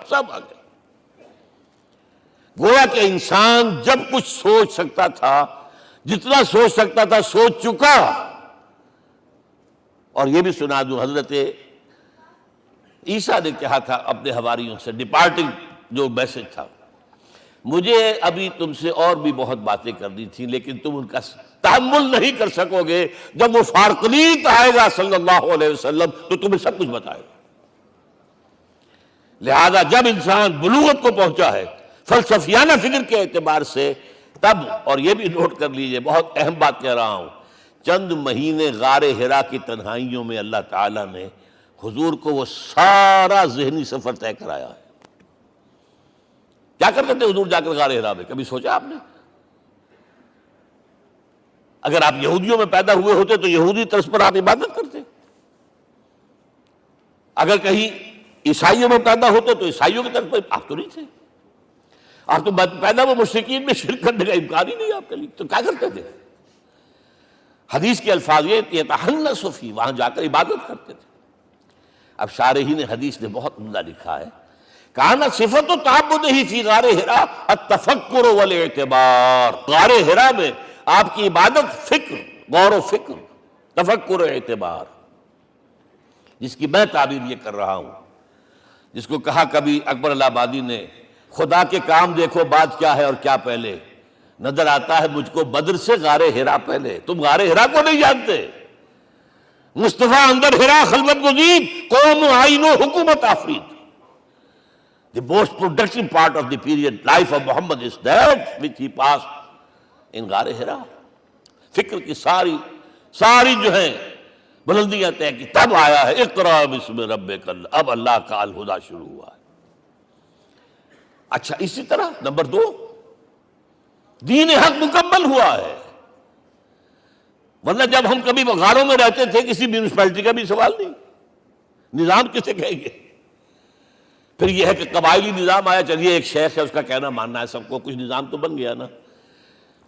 گویا کہ انسان جب کچھ سوچ سکتا تھا، جتنا سوچ سکتا تھا سوچ چکا۔ اور یہ بھی سنا دوں، حضرت عیسیٰ نے کہا تھا اپنے حواریوں سے، ڈپارٹنگ جو میسج تھا، مجھے ابھی تم سے اور بھی بہت باتیں کرنی تھی لیکن تم ان کا تحمل نہیں کر سکو گے، جب وہ فارقلیت آئے گا صلی اللہ علیہ وسلم تو تمہیں سب کچھ بتائے گا۔ لہذا جب انسان بلوغت کو پہنچا ہے فلسفیانہ فکر کے اعتبار سے، تب، اور یہ بھی نوٹ کر لیجئے، بہت اہم بات کہہ رہا ہوں، چند مہینے غار حرا کی تنہائیوں میں اللہ تعالیٰ نے حضور کو وہ سارا ذہنی سفر طے کرایا ہے۔ کیا کرتے تھے حضور جا کر غار حرا میں؟ کبھی سوچا آپ نے؟ اگر آپ یہودیوں میں پیدا ہوئے ہوتے تو یہودی طرز پر آپ عبادت کرتے، اگر کہیں عیسائیوں میں پیدا ہوتے تو عیسائیوں کی طرف پر آپ تو نہیں تھے، آپ تو پیدا وہ مشرکین میں شرک کرنے کا امکان ہی نہیں آپ کے لیے، تو کیا کرتے تھے؟ حدیث کے الفاظ یہ تحنث فی، وہاں جا کر عبادت کرتے تھے۔ اب شارحین حدیث نے بہت عمدہ لکھا ہے، کانا صفت و تعبدہ فی غار حرا التفکر والاعتبار، غار حرا میں آپ کی عبادت فکر، غور و فکر، تفکر و اعتبار، جس کی میں تعبیر یہ کر رہا ہوں، جس کو کہا کبھی اکبر اللہ آبادی نے، خدا کے کام دیکھو بعد کیا ہے اور کیا پہلے، نظر آتا ہے مجھ کو بدر سے غار حرا پہلے۔ تم غار حرا کو نہیں جانتے؟ مصطفیٰ اندر حرا خلوت گزید، قوم آئین و حکومت آفرید۔ The most productive part of the period life of Muhammad is that which he passed in غار حرا۔ فکر کی ساری جو ہیں بلندیاں طے کی، تب آیا ہے اقرأ بسم ربک، اب اللہ کا الہدا شروع ہوا ہے۔ اچھا، اسی طرح نمبر 2، دین حق مکمل ہوا ہے۔ ورنہ جب ہم کبھی غاروں میں رہتے تھے کسی میونسپلٹی کا بھی سوال نہیں، نظام کسے کہیں گے؟ پھر یہ ہے کہ قبائلی نظام آیا، چلیے ایک شیخ ہے اس کا کہنا ماننا ہے سب کو، کچھ نظام تو بن گیا نا،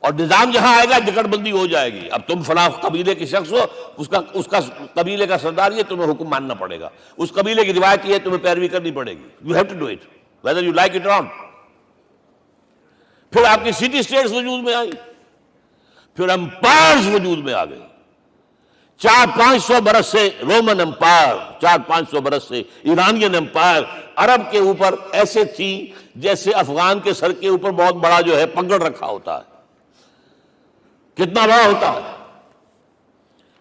اور نظام جہاں آئے گا جکڑ بندی ہو جائے گی۔ اب تم فلاں قبیلے کے شخص ہو، اس کا قبیلے کا سردار یہ، تمہیں حکم ماننا پڑے گا، اس قبیلے کی روایت یہ، تمہیں پیروی کرنی پڑے گی، you have to do it whether you like it or not۔ پھر آپ کی سٹی اسٹیٹس وجود میں آئی، پھر امپائرز وجود میں آ گئے۔ 400-500 برس سے رومن امپائر، 400-500 برس سے ایرانین امپائر عرب کے اوپر ایسے تھی جیسے افغان کے سر کے اوپر بہت بڑا جو ہے پگڑ رکھا ہوتا ہے۔ کتنا بڑا ہوتا ہے؟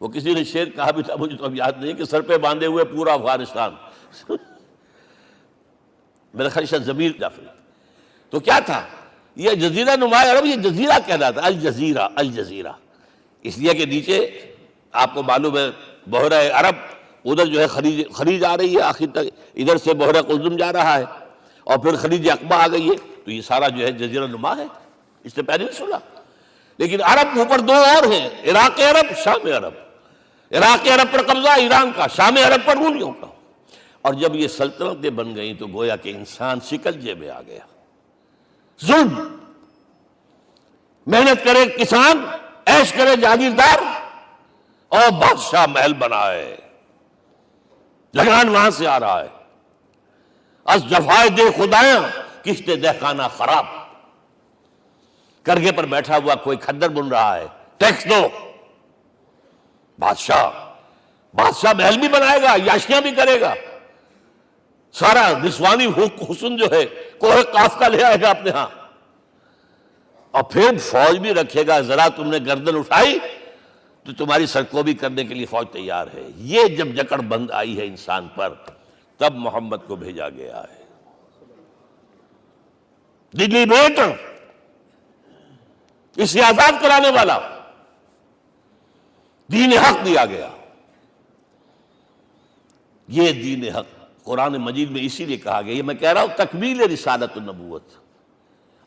وہ کسی نے شعر کہا بھی تھا، مجھے تو اب یاد نہیں، کہ سر پہ باندھے ہوئے پورا افغانستان۔ میرا خیال شاید ضمیر جعفری۔ تو کیا تھا یہ جزیرہ نما عرب؟ یہ جزیرہ کہلاتا ہے، الجزیرہ، اس لیے کہ نیچے آپ کو معلوم ہے بحیرہ عرب، ادھر جو ہے خلیج آ رہی ہے آخر تک، ادھر سے بحیرہ قلزم جا رہا ہے، اور پھر خلیج عقبہ آ گئی ہے، تو یہ سارا جو ہے جزیرہ نما ہے، اس سے پہلے نہیں سنا۔ لیکن عرب اوپر 2 اور ہیں، عراق عرب، شام عرب۔ عراق عرب پر قبضہ ایران کا، شام عرب پر رومیوں کا۔ اور جب یہ سلطنتیں بن گئیں تو گویا کہ انسان شکنجے میں آ گیا۔ ظلم، محنت کرے کسان، عیش کرے جاگیردار، اور بادشاہ محل بنائے۔ لگان وہاں سے آ رہا ہے. از جفائے دے خدایاں کشتے دہ خانہ خراب. کرگے پر بیٹھا ہوا کوئی کھدر بن رہا ہے, ٹیکس دو. بادشاہ محل بھی بنائے گا, یاشیاں بھی کرے گا, سارا نسوانی حسن جو ہے کوہ قاف کا لے آئے گا اپنے ہاں, اور پھر فوج بھی رکھے گا. ذرا تم نے گردن اٹھائی تو تمہاری سرکوبی کرنے کے لیے فوج تیار ہے. یہ جب جکڑ بند آئی ہے انسان پر, تب محمد کو بھیجا گیا ہے. دی لیبریٹر, اسے آزاد کرانے والا, دین حق دیا گیا. یہ دین حق قرآن مجید میں اسی لیے کہا گیا, یہ میں کہہ رہا ہوں تکمیل رسالت النبوت.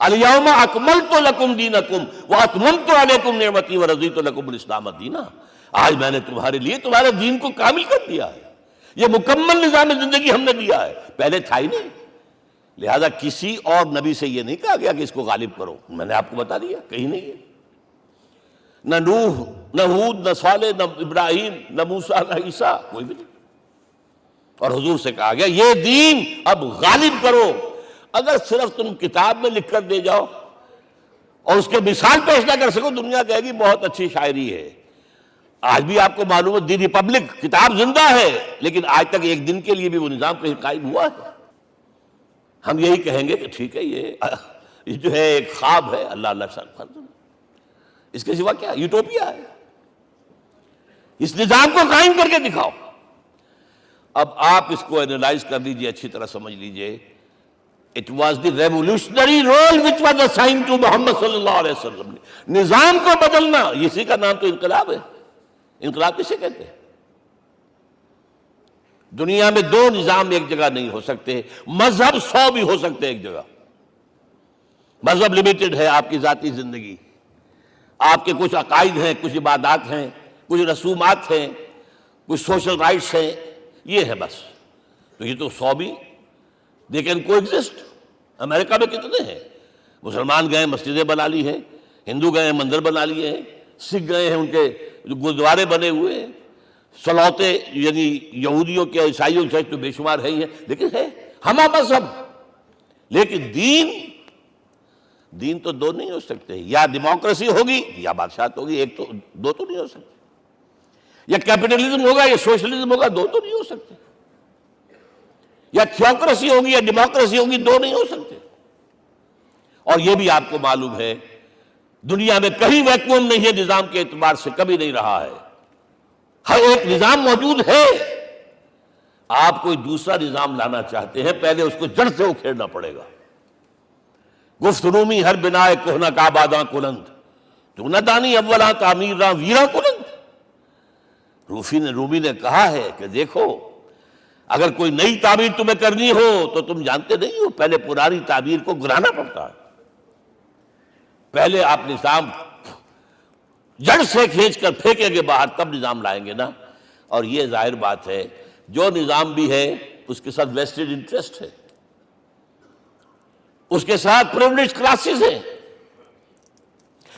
الیوم اکملت لکم دینکم واتممت علیکم نعمتی ورضیت لکم الاسلام دینا. آج میں نے تمہارے لیے تمہارے دین کو کامل کر دیا ہے. یہ مکمل نظام زندگی ہم نے دیا ہے, پہلے تھا ہی نہیں. لہذا کسی اور نبی سے یہ نہیں کہا گیا کہ اس کو غالب کرو. میں نے آپ کو بتا دیا کہیں نہیں ہے. نہ نوح, نہ ہود, نہ صالح, نہ ابراہیم, نہ موسیٰ, نہ عیسیٰ, کوئی بھی نہیں. اور حضور سے کہا گیا یہ دین اب غالب کرو. اگر صرف تم کتاب میں لکھ کر دے جاؤ اور اس کے مثال پیش نہ کر سکو, دنیا کہے گی بہت اچھی شاعری ہے. آج بھی آپ کو معلوم ہے دی ریپبلک کتاب زندہ ہے, لیکن آج تک ایک دن کے لیے بھی وہ نظام کہیں قائم ہوا ہے. ہم یہی کہیں گے کہ ٹھیک ہے یہ جو ہے ایک خواب ہے, اللہ اللہ فرض, اس کے سوا کیا یوٹوپیا ہے. اس نظام کو قائم کر کے دکھاؤ. اب آپ اس کو اینالائز کر لیجئے, اچھی طرح سمجھ لیجئے. It was the revolutionary role which was assigned to محمد صلی اللہ علیہ وسلم. نظام کو بدلنا, اسی کا نام تو انقلاب ہے. انقلاب کسے کہتے ہیں؟ دنیا میں دو نظام ایک جگہ نہیں ہو سکتے. مذہب 100 بھی ہو سکتے ایک جگہ. مذہب لمیٹڈ ہے, آپ کی ذاتی زندگی, آپ کے کچھ عقائد ہیں, کچھ عبادات ہیں, کچھ رسومات ہیں, کچھ سوشل رائٹس ہیں, یہ ہے بس. تو یہ تو 100 بھی they can coexist. امریکہ میں کتنے ہیں؟ مسلمان گئے مسجدیں بنا لی ہیں, ہندو گئے مندر بنا لیے ہیں, سکھ گئے ہیں ان کے گردوارے بنے ہوئے ہیں, سلوتے یعنی یہودیوں کے عیسائیوں کے تو بے شمار ہے ہی ہیں, لیکن ہے ہمہ مذہب. لیکن دین تو دو نہیں ہو سکتے. یا ڈیموکریسی ہوگی یا بادشاہت ہوگی, ایک تو دو تو نہیں ہو سکتے. یا کیپٹلزم ہوگا یا سوشلزم ہوگا, دو تو نہیں ہو سکتے. یا تھیوکریسی ہوگی یا ڈیموکریسی ہوگی, دو نہیں ہو سکتے. اور یہ بھی آپ کو معلوم ہے دنیا میں کہیں ویکوم نہیں ہے نظام کے اعتبار سے, کبھی نہیں رہا ہے. ہر ایک نظام موجود ہے. آپ کوئی دوسرا نظام لانا چاہتے ہیں, پہلے اس کو جڑ سے اکھیڑنا پڑے گا. گفت رومی ہر بنائے کوہنا کا باداں کلند, تو نہ دانی اولا تعمیر راں ویرا کلند. رومی نے کہا ہے کہ دیکھو اگر کوئی نئی تعمیر تمہیں کرنی ہو تو تم جانتے نہیں ہو پہلے پرانی تعمیر کو گرانا پڑتا ہے. پہلے آپ نظام جڑ سے کھینچ کر پھینکیں گے باہر, تب نظام لائیں گے نا. اور یہ ظاہر بات ہے جو نظام بھی ہے اس کے ساتھ ویسٹڈ انٹرسٹ ہے, اس کے ساتھ پریولیج کلاسز ہیں.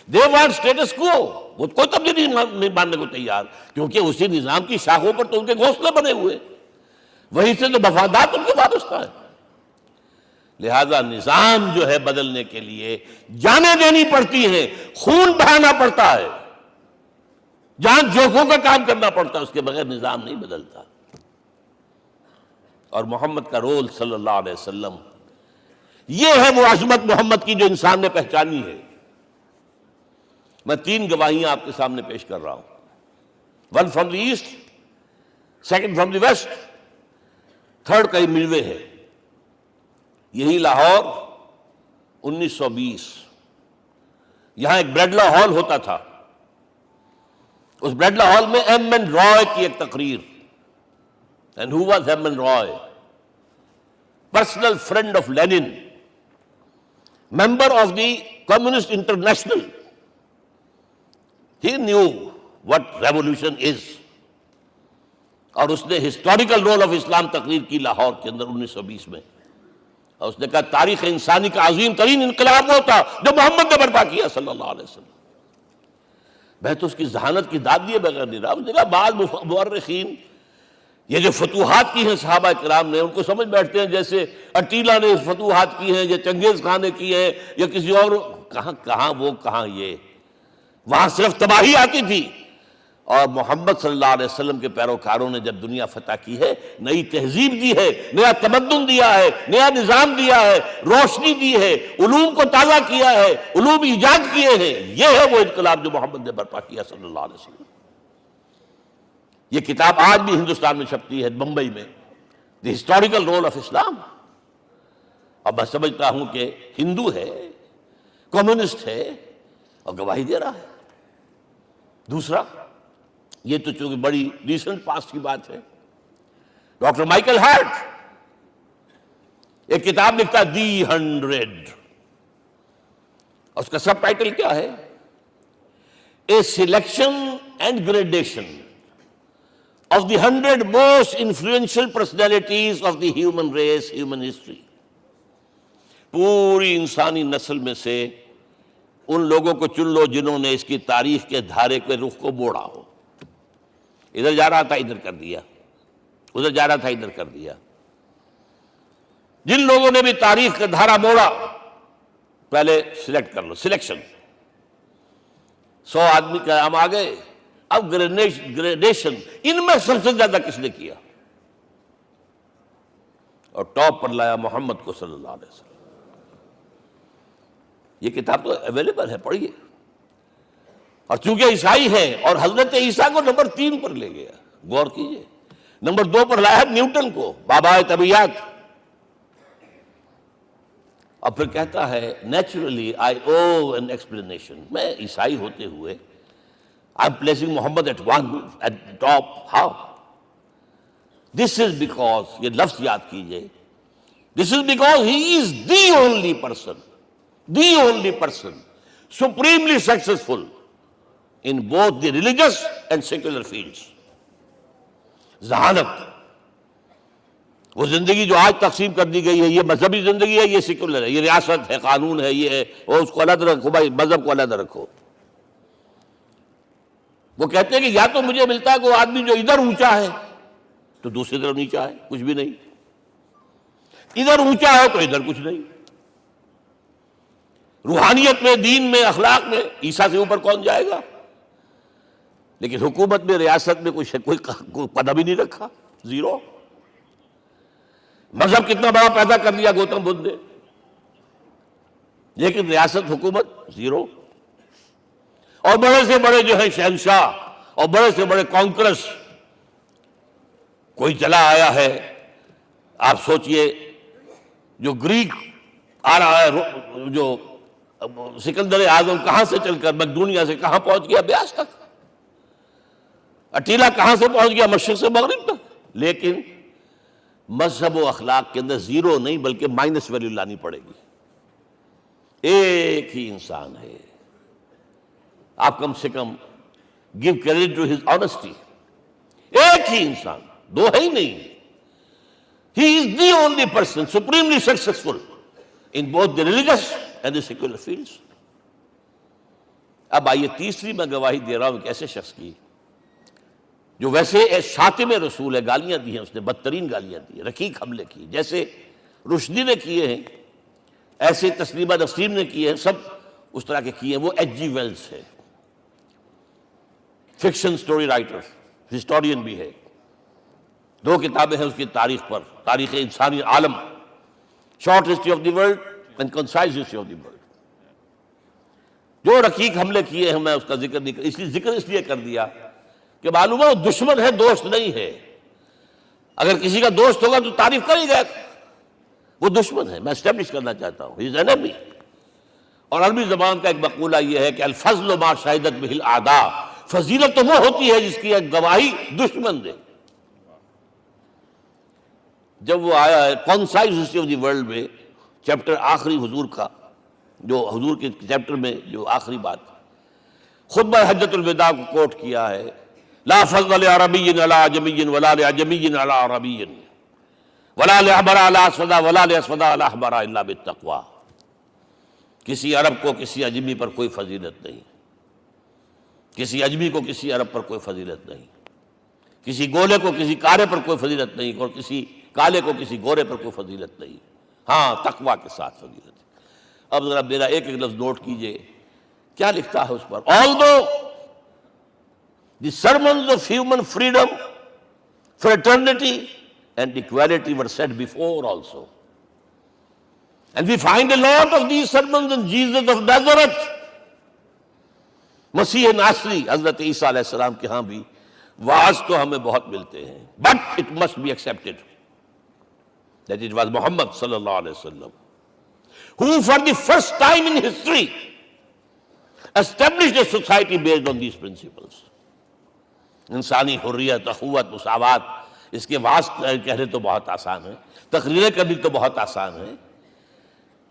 دے وانٹ اسٹیٹس کو, وہ کوئی تبدیلی نہیں ماننے کو تیار, کیونکہ اسی نظام کی شاخوں پر تو ان کے گھونسلے بنے ہوئے, وہی سے تو مفادات ان کے وابستہ ہے. لہذا نظام جو ہے بدلنے کے لیے جانیں دینی پڑتی ہیں, خون بہانا پڑتا ہے, جان جوکھوں کا کام کرنا پڑتا ہے, اس کے بغیر نظام نہیں بدلتا. اور محمد کا رول صلی اللہ علیہ وسلم, یہ ہے وہ عظمت محمد کی جو انسان نے پہچانی ہے. میں 3 گواہیاں آپ کے سامنے پیش کر رہا ہوں. 1 from the east, 2 from the west, 3 کئی ملوے ہے. یہی لاہور 1920, یہاں ایک بریڈلا ہال ہوتا تھا. اس بریڈلا ہال میں ایم این رائے کی ایک تقریر. And who was M. N. Roy? Personal friend of Lenin, member of the Communist International. He knew what revolution is. اور اس نے ہسٹوریکل رول آف اسلام تقریر کی لاہور کے اندر 1920 میں, اور اس نے کہا تاریخ انسانی کا عظیم ترین انقلاب وہ تھا جو محمد نے برپا کیا صلی اللہ علیہ وسلم. میں تو اس کی ذہانت کی داد دیے بغیر نہیں رہا. اس نے کہا بعض مورخین یہ جو فتوحات کی ہیں صحابہ کرام نے، ان کو سمجھ بیٹھتے ہیں جیسے اٹیلا نے فتوحات کی ہیں یا چنگیز خان نے کی ہیں یا کسی اور. کہاں وہ کہاں یہ. وہاں صرف تباہی آتی تھی، اور محمد صلی اللہ علیہ وسلم کے پیروکاروں نے جب دنیا فتح کی ہے، نئی تہذیب دی ہے، نیا تمدن دیا ہے، نیا نظام دیا ہے، روشنی دی ہے، علوم کو تازہ کیا ہے، علوم ایجاد کیے ہیں. یہ ہے وہ انقلاب جو محمد نے برپا کیا صلی اللہ علیہ وسلم. یہ کتاب آج بھی ہندوستان میں چھپتی ہے، بمبئی میں، دی ہسٹوریکل رول آف اسلام. اب میں سمجھتا ہوں کہ ہندو ہے، کمیونسٹ ہے، اور گواہی دے رہا ہے. دوسرا، یہ تو چونکہ بڑی ریسنٹ پاسٹ کی بات ہے، ڈاکٹر مائیکل ہارٹ ایک کتاب لکھتا ہے دی 100، اور اس کا سب ٹائٹل کیا ہے؟ A selection and gradation of the 100 most influential personalities of the human race, human history. پوری انسانی نسل میں سے ان لوگوں کو چن لو جنہوں نے اس کی تاریخ کے دھارے کے رخ کو موڑا ہو. ادھر جا رہا تھا ادھر کر دیا، ادھر جا رہا تھا ادھر کر دیا. جن لوگوں نے بھی تاریخ کا دھارا موڑا، پہلے سلیکٹ کر لو. سلیکشن، 100 آدمی کا ہم آ گئے. اب گریڈیشن، ان میں سب سے زیادہ کس نے کیا؟ اور ٹاپ پر لایا محمد کو صلی اللہ علیہ وسلم. یہ کتاب تو اویلیبل ہے، پڑھیے. اور چونکہ عیسائی ہے اور حضرت عیسیٰ کو نمبر 3 پر لے گیا، غور کیجئے. نمبر 2 پر لایا نیوٹن کو، بابائے طبیعیات. اور پھر کہتا ہے naturally I O an explanation. میں عیسائی ہوتے ہوئے I'm placing Muhammad at top. How? This is because, یہ لفظ یاد کیجئے, this is because he is the only person supremely successful in both the religious and secular fields. ذہانت، وہ زندگی جو آج تقسیم کر دی گئی ہے، یہ مذہبی زندگی ہے، یہ سیکولر ہے، یہ ریاست ہے، قانون ہے، یہ ہے، اور اس کو علیحدہ رکھو بھائی، مذہب کو علیحدہ رکھو. وہ کہتے ہیں کہ یا تو مجھے ملتا ہے کہ وہ آدمی جو ادھر اونچا ہے تو دوسری طرف نیچا ہے، کچھ بھی نہیں. ادھر اونچا ہے تو ادھر کچھ نہیں. روحانیت میں، دین میں، اخلاق میں عیسیٰ سے اوپر کون جائے گا؟ لیکن حکومت میں، ریاست میں کوئی پدہ بھی نہیں رکھا، زیرو. مذہب کتنا بڑا پیدا کر دیا گوتم بدھ نے، لیکن ریاست، حکومت زیرو. اور بڑے سے بڑے جو ہے شہنشاہ اور بڑے سے بڑے کانکرس، کوئی چلا آیا ہے. آپ سوچئے جو گریک آ رہا ہے، جو سکندر اعظم کہاں سے چل کر مقدونیہ سے کہاں پہنچ گیا؟ بیاس تک. اٹیلا کہاں سے پہنچ گیا؟ مشرق سے مغرب تک. لیکن مذہب و اخلاق کے اندر زیرو نہیں بلکہ مائنس ویلیو لانی پڑے گی. ایک ہی انسان ہے. آپ کم سے کم give credit to his honesty. ایک ہی انسان، دو ہے ہی نہیں. He is the only person supremely successful in both the religious and the secular fields. اب آئیے تیسری میں گواہی دے رہا ہوں ایک ایسے شخص کی جو ویسے شاتم رسول ہے. گالیاں دی ہیں اس نے، بدترین گالیاں دی ہیں، رقیق حملے کی، جیسے رشدی نے کیے ہیں، ایسے تسلیمہ نسرین نے کیے ہیں، سب اس طرح کے کیے ہیں. وہ ایچ جی ویلز ہے، فکشن سٹوری رائٹر، ہسٹورین بھی ہے. 2 کتابیں ہیں اس کی تاریخ پر، تاریخ انسانی عالم، short history of the world and concise history of the world. جو رقیق حملے کیے ہیں میں اس کا ذکر نہیں اس لیے کر دیا کہ معلوم ہے وہ دشمن ہے، دوست نہیں ہے. اگر کسی کا دوست ہوگا تو تعریف کر ہی گیا. وہ دشمن ہے، میں اسٹیبلش کرنا چاہتا ہوں. He is enemy. اور عربی زبان کا ایک مقولہ یہ ہے کہ الفضل ما شہدت بہ الاعداء. فضیلت تو وہ ہوتی ہے جس کی ایک گواہی دشمن دے. جب وہ آیا ہے concise history of the world میں، چیپٹر آخری حضور کا، جو حضور کے چیپٹر میں جو آخری بات خطبہ حجۃ الوداع کو کوٹ کیا ہے، لا فضل لعربی علی عجمی ولا لعجمی علی عربی ولا لأحمر علی اسود ولا لأسود علی احمر الا بالتقوی. کسی عرب کو کسی عجمی پر کوئی فضیلت نہیں، کسی عجمی کو کسی عرب پر کوئی فضیلت نہیں، کسی گولے کو کسی کالے پر کوئی فضیلت نہیں، اور کسی کالے کو کسی گورے پر کوئی فضیلت نہیں، ہاں تقویٰ کے ساتھ فضیلت ہے۔ اب ذرا میرا ایک ایک لفظ نوٹ کیجئے، کیا لکھتا ہے اس پر؟ Although the sermons of human freedom, fraternity and equality were said before also, and we find a lot of these sermons in Jesus of Nazareth، مسیح ناصری حضرت عیسیٰ علیہ السلام کے ہاں بھی وعظ تو ہمیں بہت ملتے ہیں، but it must be accepted that it was Muhammad صلی اللہ علیہ وسلم who for the first time in history established a society based on these principles۔ انسانی حریت، اخوت، مساوات، اس کے وعظ کہنے تو بہت آسان ہے، تقریریں کرنی تو بہت آسان ہے،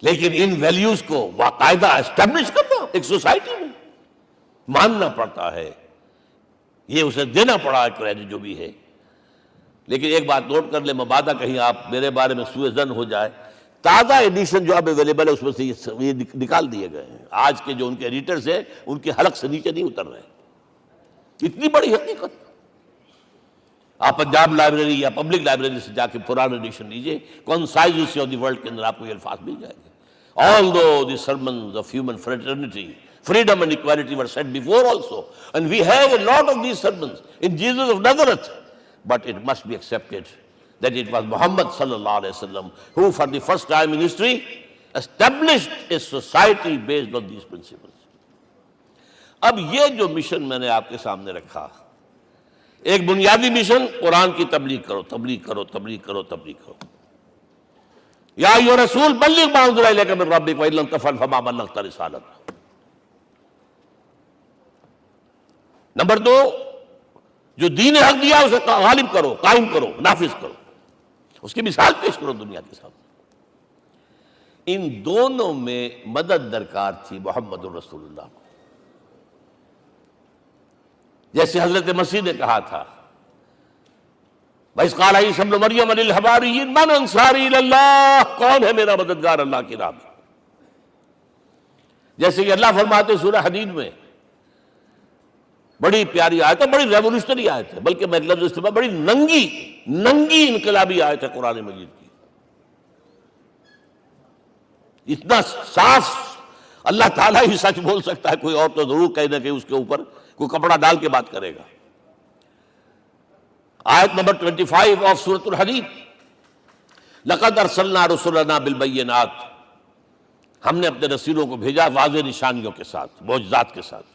لیکن ان ویلیوز کو باقاعدہ اسٹیبلش کرنا ایک سوسائٹی میں ماننا پڑتا ہے، یہ اسے دینا پڑا ہے کریڈٹ جو بھی ہے۔ لیکن ایک بات نوٹ کر لیں، مبادہ کہیں آپ میرے بارے میں سوء ظن ہو جائے، تازہ ایڈیشن جو اب اویلیبل ہے اس میں سے یہ نکال دیے گئے ہیں۔ آج کے جو ان کے ایڈیٹرز ہیں ان کے حلق سے نیچے نہیں اتر رہے، اتنی بڑی حقیقت۔ آپ پنجاب لائبریری یا پبلک لائبریری سے جا کے پرانا ایڈیشن لیجئے، کنسائزز آف دی ورلڈ کے اندر آپ کو یہ الفاظ مل جائیں گے۔ Although the sermons of human fraternity, freedom and equality were said before also, and we have a lot of these sermons in Jesus of Nazareth, but it must be accepted that it was Muhammad sallallahu alaihi wasallam who for the first time in history established a society based on these principles۔ اب یہ جو mission میں نے آپ کے سامنے رکھا، ایک بنیادی مشن قرآن کی تبلیغ کرو، تبلیغ کرو، تبلیغ کرو، تبلیغ کرو۔ یا ایھا رسول بلغ ما انزل الیک من ربک وان لم تفعل فما بلغت رسالتہ۔ نمبر 2، جو دین حق دیا اسے غالب کرو، قائم کرو، نافذ کرو، اس کی مثال پیش کرو دنیا کے سامنے۔ ان دونوں میں مدد درکار تھی محمد الرسول اللہ کو۔ جیسے حضرت مسیح نے کہا تھا، وَإِذْ قَالَ عِیسیٰ ابْنُ مَرْیَمَ لِلْحَوَارِیِّینَ مَنْ أَنصَارِی إِلَى اللَّہِ، کون ہے میرا مددگار اللہ کی راہ میں؟ جیسے کہ اللہ فرماتے ہیں سورہ حدید میں، بڑی پیاری آیت ہے، بڑی ریولوشنری آیت ہے، بلکہ میں لفظ استعمال، بڑی ننگی انقلابی آیت ہے قرآن مجید کی۔ اتنا صاف اللہ تعالیٰ ہی سچ بول سکتا ہے، کوئی اور تو ضرور کہیں نہ کہیں اس کے اوپر کوئی کپڑا ڈال کے بات کرے گا۔ آیت نمبر 25 آف سورۃ الحدید، لَقَدْ أَرْسَلْنَا رُسُلَنَا بِالْبَيِّنَاتِ، ہم نے اپنے رسولوں کو بھیجا واضح نشانیوں کے ساتھ، معجزات کے ساتھ۔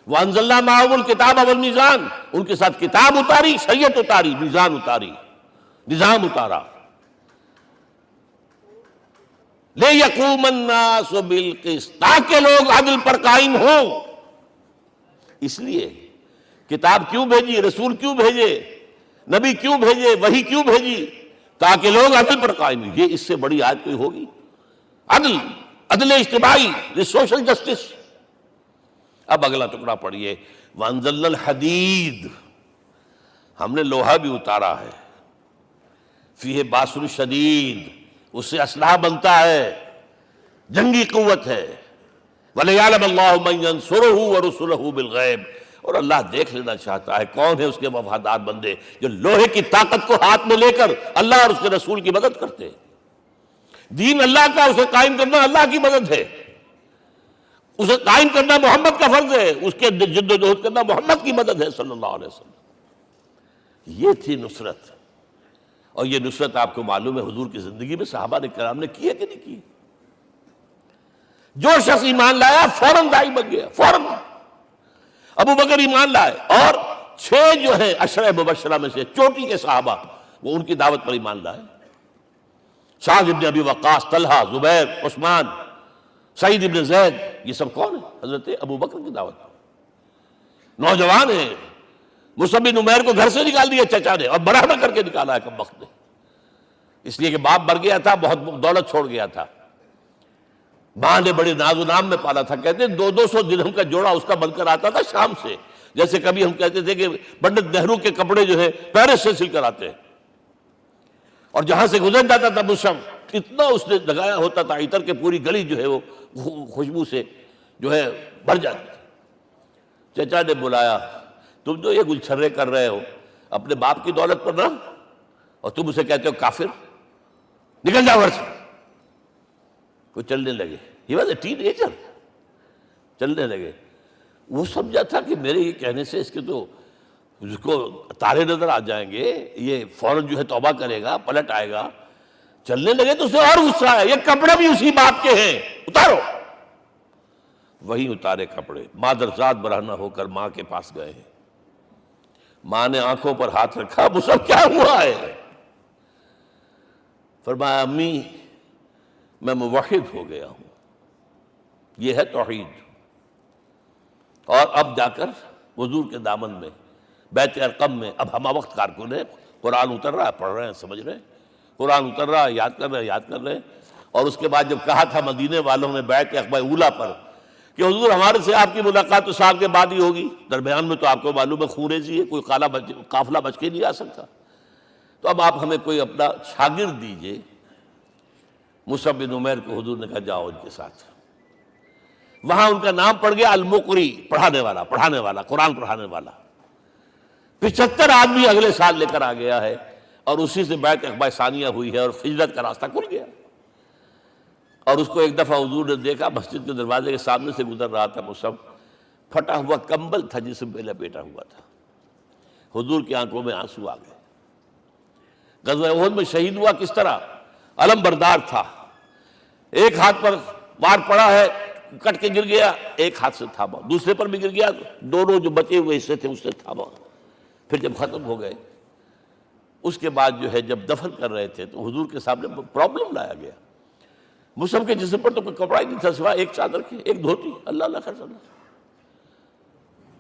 وَأَنزَلْنَا مَعَهُمُ الْكِتَابَ وَالْمِيزَانَ، ان کے ساتھ کتاب اتاری، شریعت اتاری، میزان اتاری، نظام اتارا۔ لِيَقُومَ النَّاسُ بِالْقِسْطِ، تاکہ لوگ عدل پر قائم ہوں۔ اس لیے کتاب کیوں بھیجی، رسول کیوں بھیجے، نبی کیوں بھیجے، وحی کیوں بھیجی؟ تاکہ لوگ عدل پر قائم ہوں۔ یہ اس سے بڑی آیت کوئی ہوگی؟ عدل اجتماعی، سوشل جسٹس۔ اب اگلا ٹکڑا پڑھیے، وَأَنزَلْنَا الْحَدِيدَ، ہم نے لوہا بھی اتارا ہے، فِيهِ بَأْسٌ شَدِيدٌ، اس سے اسلحہ بنتا ہے، جنگی قوت ہے۔ وَلِيَعْلَمَ اللَّهُ مَن يَنصُرُهُ وَرُسُلَهُ بِالْغَیبِ، اور اللہ دیکھ لینا چاہتا ہے کون ہے اس کے وفادار بندے جو لوہے کی طاقت کو ہاتھ میں لے کر اللہ اور اس کے رسول کی مدد کرتے ہیں۔ دین اللہ کا، اسے قائم کرنا اللہ کی مدد ہے، اسے قائم کرنا محمد کا فرض ہے، اس کے جد و جہد کرنا محمد کی مدد ہے صلی اللہ علیہ وسلم۔ یہ تھی نصرت، اور یہ نصرت آپ کو معلوم ہے حضور کی زندگی میں صحابہ کرام نے کی ہے کہ نہیں کی؟ جو شخص ایمان لایا فوراً داعی بن گیا، فوراً۔ ابو بکر ایمان لائے، اور 6 جو ہیں عشرہ مبشرہ میں سے چوٹی کے صحابہ، وہ ان کی دعوت پر ایمان لائے۔ سعد ابن ابی وقاص، طلحہ، زبیر، عثمان، سعید ابن زید، یہ سب کون ہیں؟ حضرت ابو بکر کی دعوت پر نوجوان ہیں۔ مصعب بن عمیر کو گھر سے نکال دیا چچا نے، اور برہنہ کر کے نکالا ہے کم وقت نے، اس لیے کہ باپ مر گیا تھا، بہت دولت چھوڑ گیا تھا، ماں نے بڑے ناز و نام میں پالا تھا۔ کہتے ہیں 200 درہم کا جوڑا اس کا بن کر آتا تھا شام سے، جیسے کبھی ہم کہتے تھے کہ پنڈت نہرو کے کپڑے جو ہے پیرس سے سل کر آتے ہیں، اور جہاں سے گزر جاتا تھا مشم، اتنا اس نے لگایا ہوتا تھا عطر کے پوری گلی جو ہے وہ خوشبو سے جو ہے بھر جاتی تھی۔ چچا نے بلایا، تم جو یہ گلچھرے کر رہے ہو اپنے باپ کی دولت پر نہ، اور تم اسے کہتے ہو کافر، نکل جاؤ گھر سے۔ وہ چلنے لگے، he was a ten ager, چلنے لگے۔ وہ سمجھا تھا کہ میرے یہ کہنے سے اس کے تو اس کو تارے نظر آ جائیں گے، یہ فوراً جو ہے توبہ کرے گا، پلٹ آئے گا۔ چلنے لگے تو اسے اور غصہ آیا، یہ کپڑے بھی اسی باپ کے ہیں، اتارو۔ وہی اتارے کپڑے، مادرزاد برہنہ ہو کر ماں کے پاس گئے ہیں۔ ماں نے آنکھوں پر ہاتھ رکھا، مصعب کیا ہوا ہے؟ فرمایا امی میں موحد ہو گیا ہوں، یہ ہے توحید۔ اور اب جا کر حضور کے دامن میں بیت ارقم میں اب ہمہ وقت کارکن ہے، قرآن اتر رہا ہے، پڑھ رہے ہیں، سمجھ رہے ہیں، قرآن اتر رہا ہے، یاد کر رہے ہیں۔ اور اس کے بعد جب کہا تھا مدینے والوں نے بیعت عقبہ اولیٰ پر کہ حضور ہمارے سے آپ کی ملاقات تو سال کے بعد ہی ہوگی، درمیان میں تو آپ کو معلوم ہے خون ریزی ہے، کوئی قافلہ بچ کے نہیں آ سکتا، تو اب آپ ہمیں کوئی اپنا شاگرد دیجئے۔ مصعب بن عمیر کو حضور نے کہا جاؤ ان کے ساتھ۔ وہاں ان کا نام پڑ گیا المقری، پڑھانے والا، قرآن پڑھانے والا۔ 75 آدمی اگلے سال لے کر آ گیا ہے، اور اسی سے بیعت عقبہ ثانیہ ہوئی ہے، اور ہجرت کا راستہ کھل گیا۔ اور اس کو ایک دفعہ حضور نے دیکھا، مسجد کے دروازے کے سامنے سے گزر رہا تھا مصعب، پھٹا ہوا کمبل تھا جسم پہ لپیٹا ہوا تھا۔ حضور کی آنکھوں میں آنسو آ گئے۔ غزوہ احد میں شہید ہوا کس طرح؟ علم بردار تھا، ایک ہاتھ پر وار پڑا ہے، کٹ کے گر گیا، ایک ہاتھ سے تھاما، دوسرے پر بھی گر گیا، دونوں جو بچے ہوئے حصے تھے اس سے تھاما۔ پھر جب ختم ہو گئے، اس کے بعد جو ہے جب دفن کر رہے تھے تو حضور کے سامنے پرابلم لایا گیا۔ مصعب کے جسم پر تو کوئی کپڑا ہی نہیں تھا سوائے ایک چادر کے، ایک دھوتی، اللہ اللہ خیر اللہ۔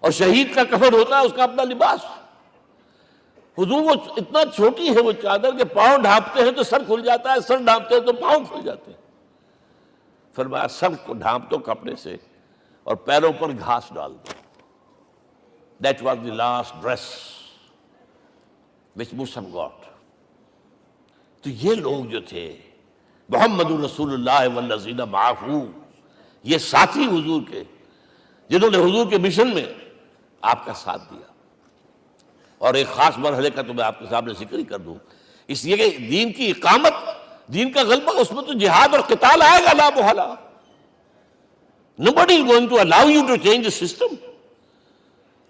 اور شہید کا کفن ہوتا ہے اس کا اپنا لباس۔ حضور وہ اتنا چھوٹی ہے وہ چادر کہ پاؤں ڈھانپتے ہیں تو سر کھل جاتا ہے، سر ڈھانپتے ہیں تو پاؤں کھل جاتے ہیں۔ فرمایا سر کو ڈھانپ دو کپڑے سے اور پیروں پر گھاس ڈال دو۔ That was the last dress which Musab got۔ تو یہ لوگ جو تھے محمد رسول اللہ والذین معہ، یہ ساتھی حضور کے، جنہوں نے حضور کے مشن میں آپ کا ساتھ دیا۔ اور ایک خاص مرحلے کا تو میں آپ کے سامنے ذکر ہی کر دوں، اس لیے کہ دین کی اقامت، دین کا غلبہ، اس میں تو جہاد اور قتال آئے گا لا محالہ۔ Nobody is going to allow you to change the system۔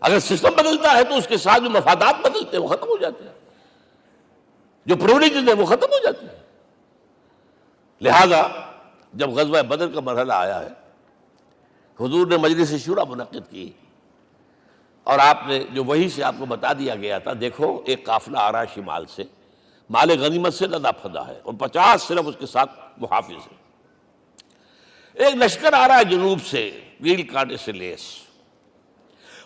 اگر سسٹم بدلتا ہے تو اس کے ساتھ جو مفادات بدلتے ہیں وہ ختم ہو جاتے ہیں، جو پرولیجز ہیں وہ ختم ہو جاتے ہیں۔ لہذا جب غزوہ بدر کا مرحلہ آیا ہے، حضور نے مجلس شورا منعقد کی، اور آپ نے جو وحی سے آپ کو بتا دیا گیا تھا، دیکھو ایک قافلہ آ رہا ہے شمال سے، مال غنیمت سے لدا پھدا ہے، اور 50 صرف اس کے ساتھ محافظ ہیں۔ ایک لشکر آ رہا ہے جنوب سے، ریل کانٹے سے لیس،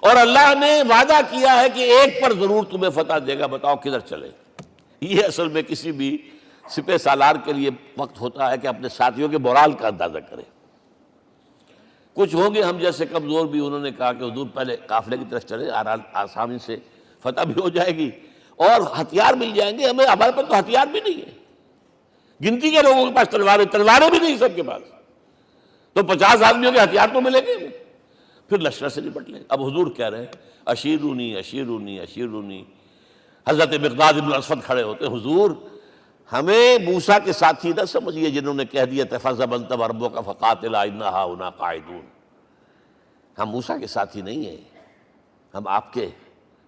اور اللہ نے وعدہ کیا ہے کہ ایک پر ضرور تمہیں فتح دے گا، بتاؤ کدھر چلے۔ یہ اصل میں کسی بھی سپہ سالار کے لیے وقت ہوتا ہے کہ اپنے ساتھیوں کے مورال کا اندازہ کرے۔ کچھ ہوں گے ہم جیسے کمزور بھی، انہوں نے کہا کہ حضور پہلے قافلے کی طرف چلے، آسانی سے فتح بھی ہو جائے گی اور ہتھیار مل جائیں گے ہمیں، ہمارے پاس تو ہتھیار بھی نہیں ہے، گنتی کے لوگوں کے پاس تلواریں بھی نہیں سب کے پاس، تو 50 آدمیوں کے ہتھیار تو ملیں گے، پھر لشکر سے نپٹ لیں۔ اب حضور کہہ رہے ہیں اشیرونی اشیرونی اشیرونی۔ حضرت مقداد بن اسود کھڑے ہوتے، حضور ہمیں موسیٰ کے ساتھی نہ سمجھیے جنہوں نے کہہ دیا فَاذْهَبْ أَنْتَ وَرَبُّكَ فَقَاتِلَا إِنَّا هَاهُنَا قَاعِدُونَ۔ ہم موسیٰ کے ساتھی نہیں ہیں، ہم آپ کے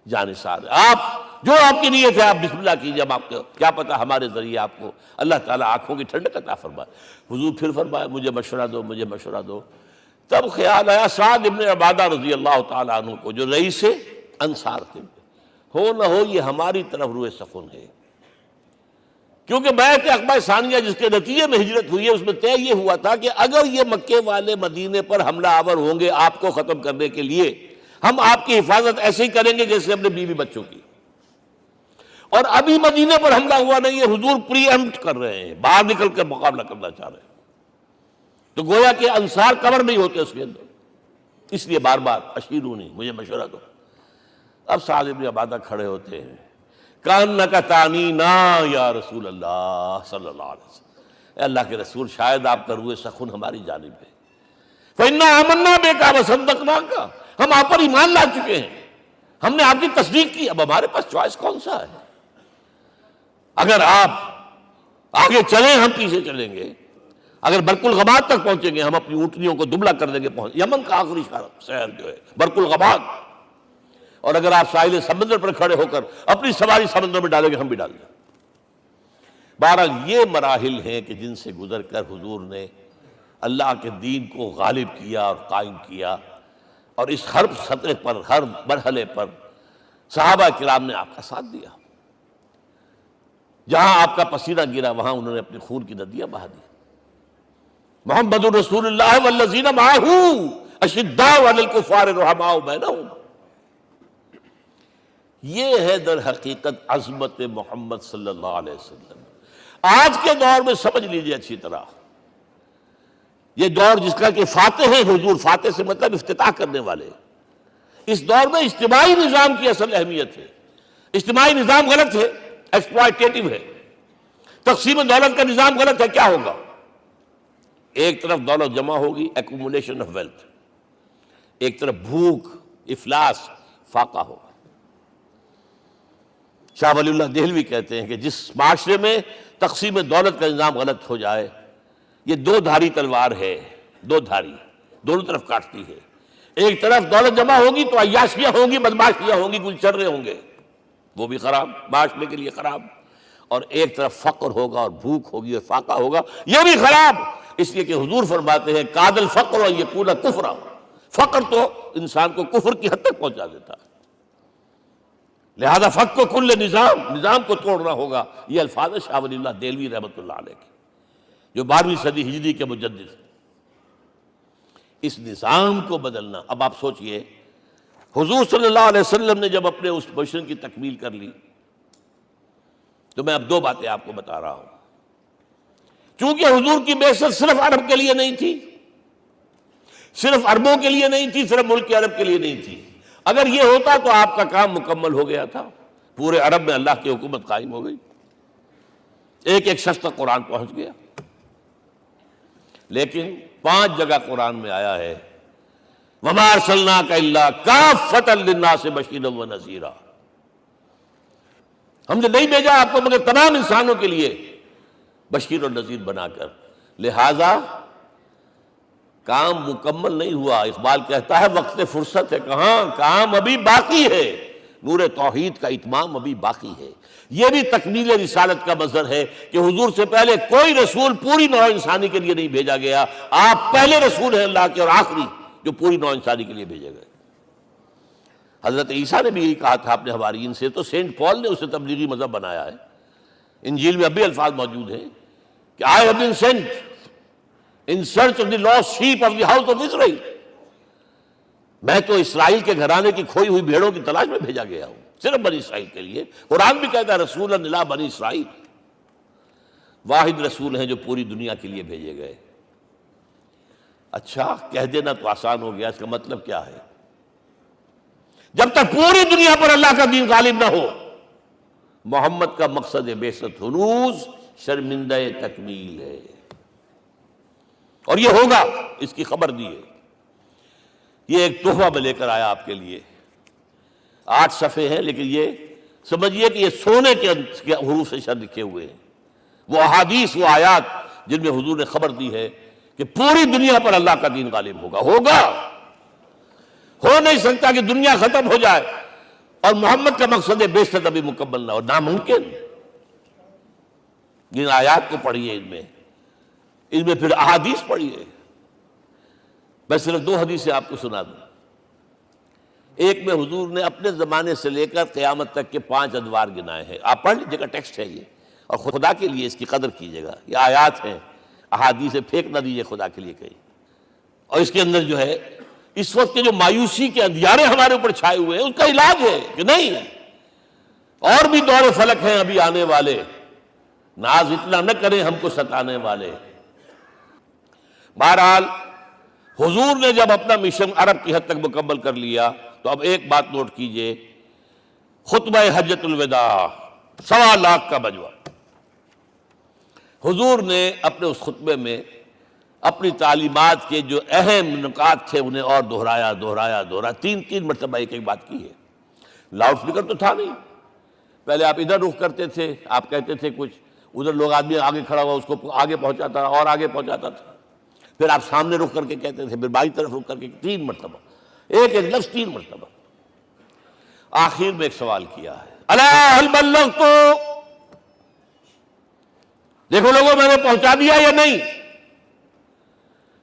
جانثار ہیں، آپ جو آپ کی نیت ہے آپ بسم اللہ کیجئے، ہم آپ کو کیا پتہ ہمارے ذریعے آپ کو اللہ تعالیٰ آنکھوں کی ٹھنڈک عطا فرمائے۔ حضور پھر فرمایا مجھے مشورہ دو، مجھے مشورہ دو۔ تب خیال آیا سعد ابن عبادہ رضی اللہ تعالیٰ عنہ کو، جو رئیس انصار تھے، ہو نہ ہو یہ ہماری طرف روئے سخن ہے، کیونکہ بیعت عقبہ ثانیہ جس کے نتیجے میں ہجرت ہوئی ہے اس میں طے یہ ہوا تھا کہ اگر یہ مکے والے مدینے پر حملہ آور ہوں گے آپ کو ختم کرنے کے لیے، ہم آپ کی حفاظت ایسے ہی کریں گے جیسے اپنے بیوی بچوں کی۔ اور ابھی مدینے پر حملہ ہوا نہیں ہے، حضور پری ایمپٹ کر رہے ہیں، باہر نکل کر مقابلہ کرنا چاہ رہے ہیں، تو گویا کہ انصار کور نہیں ہوتے اس کے اندر، اس لیے بار بار اشیرونی، مجھے مشورہ دو۔ اب سعد بن عبادہ کھڑے ہوتے ہیں، کأنک تعنینا یا رسول اللہ صلی اللہ علیہ وسلم، اے اللہ کے رسول شاید آپ کا روئے سخن ہماری جانب ہے، فإنا آمنا بک وصدقناک، ہم آپ پر ایمان لا چکے ہیں، ہم نے آپ کی تصدیق کی، اب ہمارے پاس چوائس کون سا ہے؟ اگر آپ آگے چلیں ہم پیچھے چلیں گے، اگر برق الغماد تک پہنچیں گے ہم اپنی اونٹنیوں کو دبلا کر دیں گے، یمن کا آخری شہر جو ہے برق الغماد، اور اگر آپ ساحل سمندر پر کھڑے ہو کر اپنی سواری سمندر میں ڈالیں گے ہم بھی ڈال دیں۔ بہرحال یہ مراحل ہیں کہ جن سے گزر کر حضور نے اللہ کے دین کو غالب کیا اور قائم کیا، اور اس ہر سطح پر، ہر مرحلے پر صحابہ کرام نے آپ کا ساتھ دیا۔ جہاں آپ کا پسینہ گرا وہاں انہوں نے اپنے خون کی ندیاں بہا دی۔ محمد رسول اللہ والذین معہ اشداء علی الکفار رحماء بینہم، یہ ہے در حقیقت عظمت محمد صلی اللہ علیہ وسلم۔ آج کے دور میں سمجھ لیجئے اچھی طرح، یہ دور جس کا کہ فاتح ہیں حضور، فاتح سے مطلب افتتاح کرنے والے، اس دور میں اجتماعی نظام کی اصل اہمیت ہے۔ اجتماعی نظام غلط ہے، ایکسپلائٹیٹو ہے۔ تقسیم دولت کا نظام غلط ہے، کیا ہوگا؟ ایک طرف دولت جمع ہوگی، ایکومولیشن آف ویلتھ، ایک طرف بھوک، افلاس، فاقہ ہوگا۔ شاہ ولی اللہ دہلوی کہتے ہیں کہ جس معاشرے میں تقسیم دولت کا نظام غلط ہو جائے، یہ دو دھاری تلوار ہے، دو دھاری، دونوں طرف کاٹتی ہے۔ ایک طرف دولت جمع ہوگی تو عیاشیاں ہوں گی، بدماشیاں ہوں گی، گلچرے ہوں گے، وہ بھی خراب، معاشرے کے لیے خراب۔ اور ایک طرف فقر ہوگا اور بھوک ہوگی اور فاقہ ہوگا، یہ بھی خراب۔ اس لیے کہ حضور فرماتے ہیں کاد الفقر ان یکون کفرا، فقر تو انسان کو کفر کی حد تک پہنچا دیتا ہے، لہذا فق کو کل نظام کو توڑنا ہوگا۔ یہ الفاظ ہے شاہ ولی اللہ دہلوی رحمۃ اللہ علیہ کے، جو 12ویں صدی ہجری کے مجدد۔ اس نظام کو بدلنا، اب آپ سوچئے حضور صلی اللہ علیہ وسلم نے جب اپنے اس مشن کی تکمیل کر لی، تو میں اب دو باتیں آپ کو بتا رہا ہوں۔ چونکہ حضور کی بعثت صرف عرب کے لیے نہیں تھی، صرف عربوں کے لیے نہیں تھی، صرف ملک عرب کے لیے نہیں تھی۔ اگر یہ ہوتا تو آپ کا کام مکمل ہو گیا تھا، پورے عرب میں اللہ کی حکومت قائم ہو گئی، ایک ایک شخص تک قرآن پہنچ گیا۔ لیکن 5 جگہ قرآن میں آیا ہے وَمَا أَرْسَلْنَاكَ إِلَّا كَافَّةً لِلنَّاسِ بَشِيرًا وَنَذِيرًا، ہم نے نہیں بھیجا آپ کو مگر تمام انسانوں کے لیے بشیر اور نذیر بنا کر۔ لہذا کام مکمل نہیں ہوا۔ اقبال کہتا ہے وقت فرصت ہے کہاں، کام ابھی باقی ہے، نور توحید کا اتمام ابھی باقی ہے۔ یہ بھی تکمیل رسالت کا مظہر ہے کہ حضور سے پہلے کوئی رسول پوری نوع انسانی کے لیے نہیں بھیجا گیا، آپ پہلے رسول ہیں اللہ کے اور آخری جو پوری نوع انسانی کے لیے بھیجے گئے۔ حضرت عیسیٰ نے بھی یہی کہا تھا اپنے حواریین سے، تو سینٹ پال نے اسے تبلیغی مذہب بنایا ہے۔ انجیل میں اب بھی الفاظ موجود ہیں کہ I have been sent in search of the lost sheep of the house of Israel، میں تو اسرائیل کے گھرانے کی کھوئی ہوئی بھیڑوں کی تلاش میں بھیجا گیا ہوں، صرف بنی اسرائیل کے لیے۔ قرآن بھی کہتا ہے رسولا الی بنی اسرائیل، واحد رسول ہیں جو پوری دنیا کے لیے بھیجے گئے۔ اچھا کہہ دینا تو آسان ہو گیا، اس کا مطلب کیا ہے؟ جب تک پوری دنیا پر اللہ کا دین غالب نہ ہو، محمد کا مقصد بعثت ہنوز شرمندہ تکمیل ہے، اور یہ ہوگا، اس کی خبر دی ہے۔ یہ ایک تحفہ میں لے کر آیا آپ کے لیے، 8 صفحے ہیں، لیکن یہ سمجھیے کہ یہ سونے کے حروف سے شر لکھے ہوئے ہیں، وہ احادیث، وہ آیات جن میں حضور نے خبر دی ہے کہ پوری دنیا پر اللہ کا دین غالب ہوگا۔ ہو نہیں سکتا کہ دنیا ختم ہو جائے اور محمد کا مقصد بعثت ابھی مکمل نہ ہو، ناممکن۔ جن آیات کو پڑھیے، ان میں پھر احادیث پڑھیے۔ میں صرف 2 حدیثیں آپ کو سنا دوں۔ ایک میں حضور نے اپنے زمانے سے لے کر قیامت تک کے 5 ادوار گنائے ہیں، آپ پڑھ لیجیے گا، ٹیکسٹ ہے یہ، اور خدا کے لیے اس کی قدر کیجیے گا، یہ آیات ہیں، احادیث پھینک نہ دیجیے خدا کے لیے کہیں۔ اور اس کے اندر جو ہے اس وقت کے جو مایوسی کے اندھیارے ہمارے اوپر چھائے ہوئے ہیں، اس کا علاج ہے کہ نہیں، اور بھی دور فلک ہیں ابھی آنے والے، ناز اتنا نہ کریں ہم کو ستانے والے۔ بہرحال حضور نے جب اپنا مشن عرب کی حد تک مکمل کر لیا، تو اب ایک بات نوٹ کیجئے، خطبہ حجۃ الوداع 1.25 لاکھ کا بجوا، حضور نے اپنے اس خطبے میں اپنی تعلیمات کے جو اہم نکات تھے انہیں اور دہرایا، 3 مرتبہ ایک بات کی ہے۔ لاؤڈ اسپیکر تو تھا نہیں، پہلے آپ ادھر رخ کرتے تھے، آپ کہتے تھے کچھ، ادھر لوگ آدمی آگے کھڑا ہوا اس کو آگے پہنچاتا اور آگے پہنچاتا تھا، پھر آپ سامنے رخ کر کے کہتے تھے، پھر بائیں طرف رخ کر کے 3 مرتبہ، ایک ایک لفظ 3 مرتبہ۔ آخر میں ایک سوال کیا ہے، الا هل بلغت، دیکھو لوگوں میں نے پہنچا دیا یا نہیں؟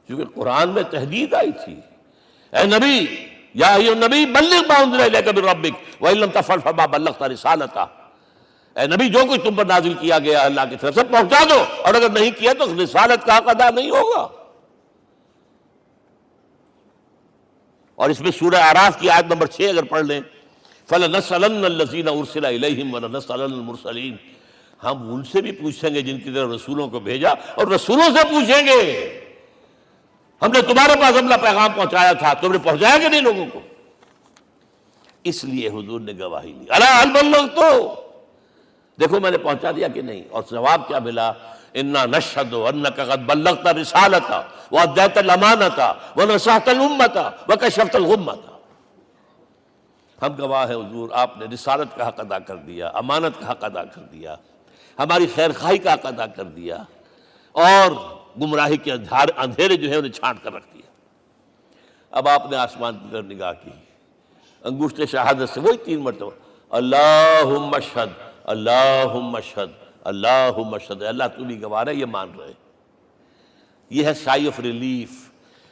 کیونکہ قرآن میں تحدید آئی تھی، اے نبی، یا ایھا النبی بلغ ما انزل الیک من ربک وان لم تفعل فما بلغت رسالتہ، اے نبی جو کچھ تم پر نازل کیا گیا اللہ کی طرف سے پہنچا دو، اور اگر نہیں کیا تو رسالت کا حق ادا نہیں ہوگا۔ اور اس میں سورہ اعراف کی آیت نمبر 6 اگر پڑھ لیں، فَلَنَسْأَلَنَّ الَّذِينَ أُرْسِلَ إِلَيْهِمْ وَلَنَسْأَلَنَّ الْمُرْسَلِينَ، ہم ان سے بھی پوچھیں گے جن کی طرف رسولوں کو بھیجا، اور رسولوں سے پوچھیں گے ہم نے تمہارے پاس اپنا پیغام پہنچایا تھا، تم نے پہنچایا کہ نہیں لوگوں کو؟ اس لیے حضور نے گواہی لی، الا هل بلغت، دیکھو میں نے پہنچا دیا کہ نہیں؟ اور جواب کیا ملا؟ انا نشہد انک قد بلغت الرسالۃ وادیت الامانۃ ونصحت الامۃ وکشفت الغمۃ، ہم گواہ ہیں حضور آپ نے رسالت کا حق ادا کر دیا، امانت کا حق ادا کر دیا، ہماری خیر خواہی کا حق ادا کر دیا، اور گمراہی کے اندھیرے جو ہے انہیں چھانٹ کر رکھ دیا۔ اب آپ نے آسمان کی طرف نگاہ کی، انگشت شہادت سے وہی 3 مرتبہ، اللہم اشہد، اللہم اشہد، اللہم اشہد، اللہ تو بھی گواہ ہے، یہ مان رہے۔ یہ ہے سائی آف ریلیف،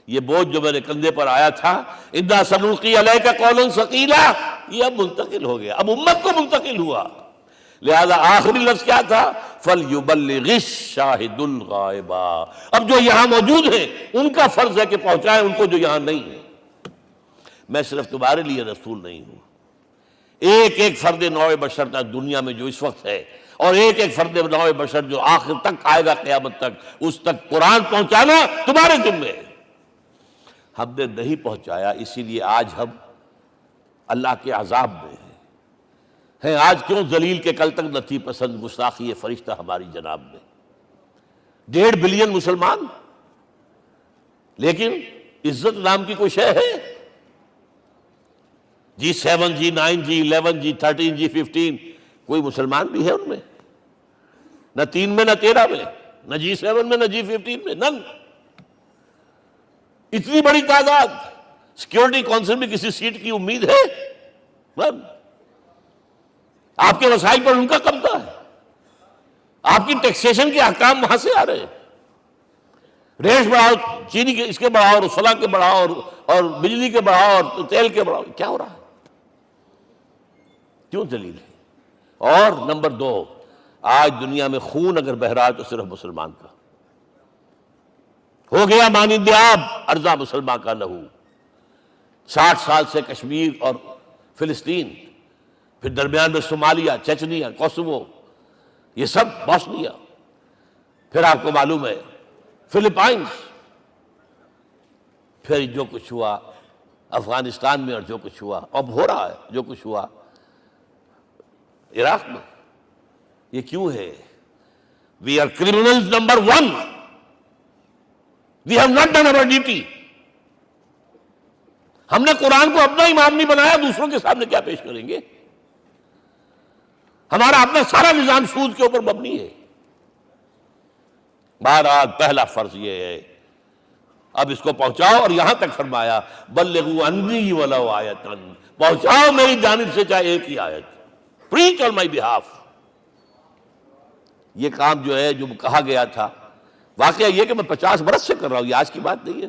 یہ بوجھ جو میرے کندھے پر آیا تھا، انا سنلقی علیک قولا ثقیلا، یہ اب منتقل ہو گیا، اب امت کو منتقل ہوا۔ لہذا آخری لفظ کیا تھا؟ فَلْيُبَلِّغِ الشَّاهِدُ الْغَائِبَ، اب جو یہاں موجود ہیں ان کا فرض ہے کہ پہنچائیں ان کو جو یہاں نہیں ہے۔ میں صرف تمہارے لیے رسول نہیں ہوں، ایک ایک فرد نوع بشر تک دنیا میں جو اس وقت ہے، اور ایک ایک فرد نوع بشر جو آخر تک آئے گا قیامت تک، اس تک قرآن پہنچانا تمہارے ذمہ ہے۔ ہم نے نہیں پہنچایا، اسی لیے آج ہم اللہ کے عذاب میں ہیں۔ آج کیوں ذلیل کے کل تک نہ تھی پسند گستاخی فرشتہ ہماری جناب میں؟ 1.5 بلین مسلمان، لیکن عزت نام کی کوئی شے ہے؟ G7 G9 G11 G13 G15 کوئی مسلمان بھی ہے ان میں؟ نہ 3 میں نہ 13 میں، نہ G7 میں نہ G15 میں، نن۔ اتنی بڑی تعداد، سیکیورٹی کونسل میں کسی سیٹ کی امید ہے؟ نن۔ آپ کے وسائل پر ان کا قبضہ ہے، آپ کی ٹیکسیشن کے احکام وہاں سے آ رہے ہیں، ریٹس بڑھاؤ، چینی کے اس کے بڑھاؤ، اور فلاں کے بڑھاؤ، اور بجلی کے بڑھاؤ، اور تیل کے بڑھاؤ، کیا ہو رہا ہے؟ کیوں ذلیل ہے؟ اور نمبر 2، آج دنیا میں خون اگر بہ رہا ہے تو صرف مسلمان کا ہو گیا، مانند آب ارضا مسلمان کا لہو۔ 60 سال سے کشمیر اور فلسطین، پھر درمیان میں صومالیہ، چچنیا، کوسوو، یہ سب بوسنیا، پھر آپ کو معلوم ہے فلپائنس، پھر جو کچھ ہوا افغانستان میں، اور جو کچھ ہوا اب ہو رہا ہے، جو کچھ ہوا عراق میں۔ یہ کیوں ہے؟ We are criminals number 1، we have not done our duty۔ ہم نے قرآن کو اپنا امام نہیں بنایا، دوسروں کے سامنے کیا پیش کریں گے؟ ہمارا اپنا سارا نظام سود کے اوپر مبنی ہے۔ بہرحال پہلا فرض یہ ہے، اب اس کو پہنچاؤ، اور یہاں تک فرمایا بلغوا عنی ولو آیۃ، پہنچاؤ میری جانب سے چاہے ایک ہی آیت، preach on my behalf۔ یہ کام جو ہے جو کہا گیا تھا، واقعہ یہ کہ میں 50 برس سے کر رہا ہوں، یہ آج کی بات نہیں ہے۔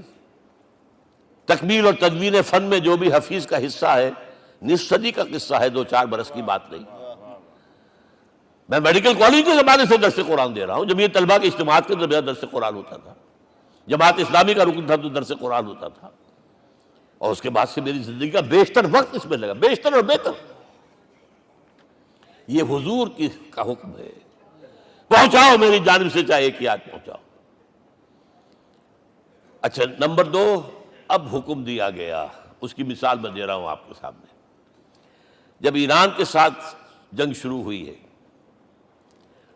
تکمیل اور تدوین فن میں جو بھی حفیظ کا حصہ ہے، نصف صدی کا قصہ ہے، 2-4 برس کی بات نہیں۔ میں میڈیکل کالج کے زمانے سے درس قرآن دے رہا ہوں، جب یہ طلبہ کے اجتماعات کے درمیان درس قرآن ہوتا تھا، جماعت اسلامی کا رکن تھا تو درس قرآن ہوتا تھا، اور اس کے بعد سے میری زندگی کا بیشتر وقت اس میں لگا، بیشتر اور بہتر۔ یہ حضور کا حکم ہے، پہنچاؤ میری جانب سے چاہے ایک آیت پہنچاؤ۔ اچھا نمبر 2، اب حکم دیا گیا، اس کی مثال میں دے رہا ہوں آپ کے سامنے۔ جب ایران کے ساتھ جنگ شروع ہوئی ہے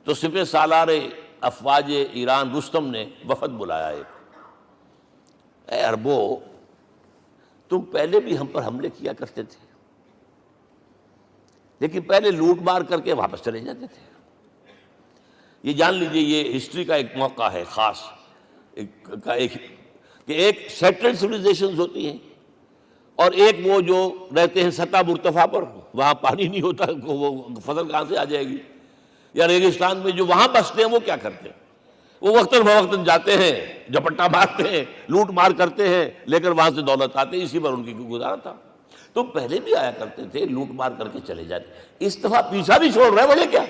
تو سپہ سالار افواج ایران رستم نے وفد بلایا ایک، اے عربو، تم پہلے بھی ہم پر حملے کیا کرتے تھے، لیکن پہلے لوٹ مار کر کے واپس چلے جاتے تھے. یہ جان لیجئے یہ ہسٹری کا ایک موقع ہے خاص کہ ایک سیٹلڈ سویلائزیشنز ہوتی ہیں اور ایک وہ جو رہتے ہیں سطح مرتفع پر، وہاں پانی نہیں ہوتا، وہ فصل کہاں سے آ جائے گی. یا ریگستان میں جو وہاں بستے ہیں وہ کیا کرتے ہیں؟ وہ وقتاً فوقتاً جاتے ہیں، جپٹا مارتے ہیں، لوٹ مار کرتے ہیں، لے کر وہاں سے دولت آتے ہیں. اسی پر ان کی گزارا تھا. تو پہلے بھی آیا کرتے تھے، لوٹ مار کر کے چلے جاتے. اس دفعہ پیچھا بھی چھوڑ رہے ہیں، وجہ کیا؟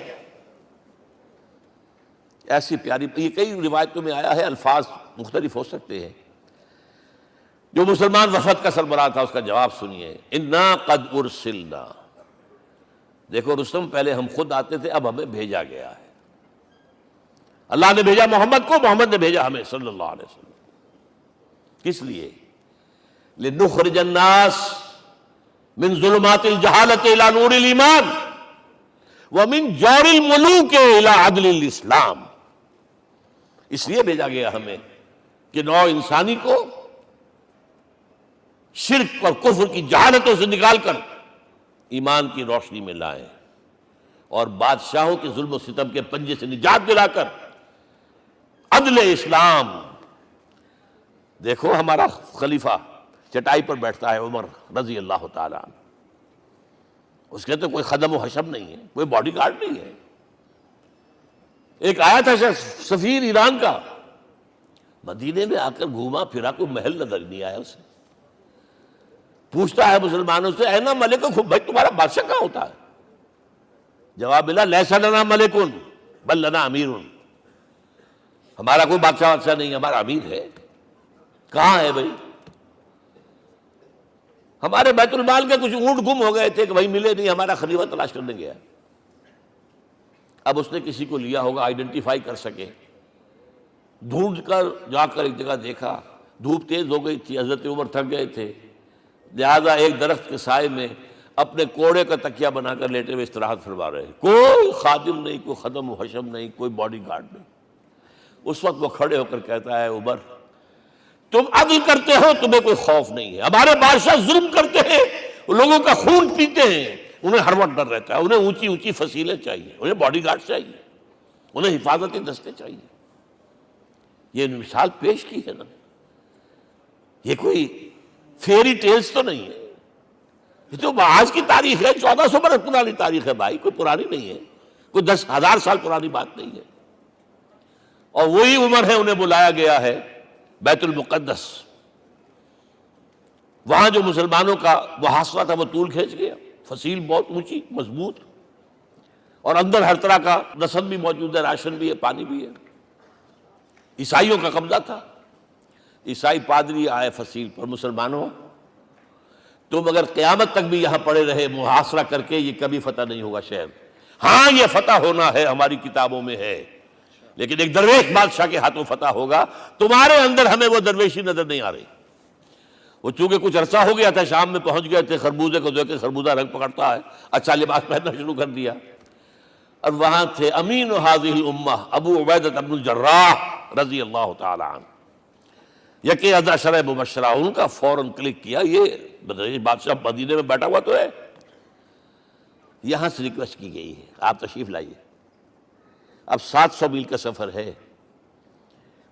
ایسی پیاری، یہ کئی روایتوں میں آیا ہے، الفاظ مختلف ہو سکتے ہیں. جو مسلمان وفد کا سربراہ تھا اس کا جواب سنیے. انا قد ارسلنا، دیکھو رستم، پہلے ہم خود آتے تھے، اب ہمیں بھیجا گیا ہے. اللہ نے بھیجا محمد کو، محمد نے بھیجا ہمیں صلی اللہ علیہ وسلم. کس لیے؟ لنخرج الناس من ظلمات الجہالت الى نور الایمان ومن جور الملوک الى عدل الاسلام. اس لیے بھیجا گیا ہمیں کہ نوع انسانی کو شرک اور کفر کی جہالتوں سے نکال کر ایمان کی روشنی میں لائیں اور بادشاہوں کے ظلم و ستم کے پنجے سے نجات دلا کر عدل اسلام. دیکھو ہمارا خلیفہ چٹائی پر بیٹھتا ہے، عمر رضی اللہ تعالیٰ عنہ، اس کے تو کوئی خدم و حشم نہیں ہے، کوئی باڈی گارڈ نہیں ہے. ایک آیا تھا سفیر ایران کا، مدینے میں آ کر گھوما پھرا، کوئی محل نظر نہیں آیا اسے. پوچھتا ہے مسلمانوں سے، اینا ملک، بھائی تمہارا بادشاہ کہاں ہوتا ہے؟ جواب ملا، لیسا لنا ملکن بل لنا امیر. ہمارا کوئی بادشاہ نہیں، ہمارا امیر ہے. کہاں ہے بھائی؟ ہمارے بیت المال کے کچھ اونٹ گم ہو گئے تھے کہ بھائی ملے نہیں، ہمارا خلیفہ تلاش کرنے گیا. اب اس نے کسی کو لیا ہوگا، آئیڈینٹیفائی کر سکے، ڈھونڈ کر جا کر ایک جگہ دیکھا. دھوپ تیز ہو گئی تھی، حضرت عمر تھک گئے تھے، لہذا ایک درخت کے سائے میں اپنے کوڑے کا تکیہ بنا کر لیٹے ہوئے استراحت فرما رہے. کوئی خادم نہیں، کوئی خدم و حشم نہیں، کوئی باڈی گارڈ نہیں. اس وقت وہ کھڑے ہو کر کہتا ہے، عمر تم عدل کرتے ہو، تمہیں کوئی خوف نہیں ہے. ہمارے بادشاہ ظلم کرتے ہیں، لوگوں کا خون پیتے ہیں، انہیں ہر وقت ڈر رہتا ہے. انہیں اونچی اونچی فصیلیں چاہیے، انہیں باڈی گارڈ چاہیے، انہیں حفاظتی دستے چاہیے. یہ مثال پیش کی ہے نا، یہ کوئی فیری ٹیلز تو نہیں ہے. یہ تو آج کی تاریخ ہے، 1400 برس پرانی تاریخ ہے بھائی، کوئی پرانی نہیں ہے، کوئی 10,000 سال پرانی بات نہیں ہے. اور وہی عمر ہے، انہیں بلایا گیا ہے بیت المقدس. وہاں جو مسلمانوں کا محاصرہ تھا وہ طول کھینچ گیا. فصیل بہت اونچی مضبوط، اور اندر ہر طرح کا رسد بھی موجود ہے، راشن بھی ہے، پانی بھی ہے. عیسائیوں کا قبضہ تھا. عیسائی پادری آئے فصیل پر، مسلمانوں تم اگر قیامت تک بھی یہاں پڑے رہے محاصرہ کر کے، یہ کبھی فتح نہیں ہوگا شہر. ہاں یہ فتح ہونا ہے، ہماری کتابوں میں ہے، لیکن ایک درویش بادشاہ کے ہاتھوں فتح ہوگا. تمہارے اندر ہمیں وہ درویشی نظر نہیں آ رہی. وہ چونکہ کچھ عرصہ ہو گیا تھا، شام میں پہنچ گئے تھے، خربوزے کو دیکھ کے خربوزہ رنگ پکڑتا ہے، اچھا لباس پہننا شروع کر دیا. اور وہاں تھے امین هذه الامہ ابو عبیدہ بن الجراح رضی اللہ تعالی عنہ. یکے ازا شرح مبشرہ، ان کا فوراً کلک کیا، یہ بادشاہ مدینے میں بیٹھا ہوا تو ہے. یہاں سے ریکویسٹ کی گئی ہے آپ تشریف لائیے. اب 700 میل کا سفر ہے،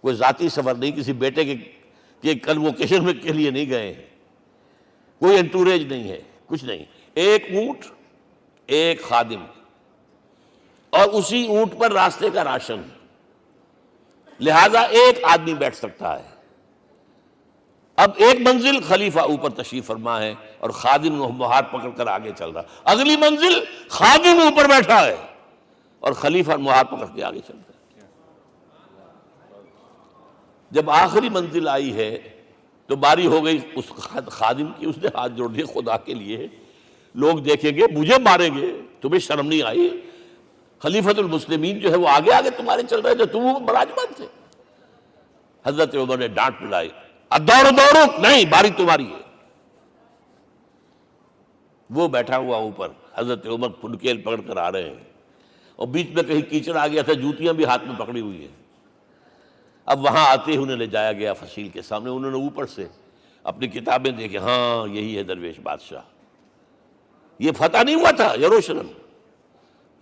کوئی ذاتی سفر نہیں، کسی بیٹے کے کنووکیشن میں کے لیے نہیں گئے ہیں، کوئی انٹوریج نہیں ہے، کچھ نہیں. ایک اونٹ، ایک خادم، اور اسی اونٹ پر راستے کا راشن، لہذا ایک آدمی بیٹھ سکتا ہے. اب ایک منزل خلیفہ اوپر تشریف فرما ہے اور خادم ہاتھ پکڑ کر آگے چل رہا. اگلی منزل خادم اوپر بیٹھا ہے اور خلیفہ ہاتھ پکڑ کے آگے چل رہا ہے. جب آخری منزل آئی ہے تو باری ہو گئی اس خادم کی. اس نے ہاتھ جوڑ دیے، خدا کے لیے لوگ دیکھیں گے، مجھے ماریں گے، تمہیں شرم نہیں آئی؟ خلیفۃ المسلمین جو ہے وہ آگے آگے تمہارے چل رہے تھے، تم براجمان تھے. حضرت عمر نے ڈانٹ پلائی، دوڑو دوڑو، نہیں، باری تمہاری ہے. وہ بیٹھا ہوا اوپر، حضرت عمر پنکیل پکڑ کر آ رہے ہیں، اور بیچ میں کہیں کیچڑ آ گیا تھا، جوتیاں بھی ہاتھ میں پکڑی ہوئی ہیں. اب وہاں آتے ہی انہیں لے جایا گیا فصیل کے سامنے. انہوں نے اوپر سے اپنی کتابیں دیکھیں، ہاں یہی ہے درویش بادشاہ. یہ فتح نہیں ہوا تھا یروشلم،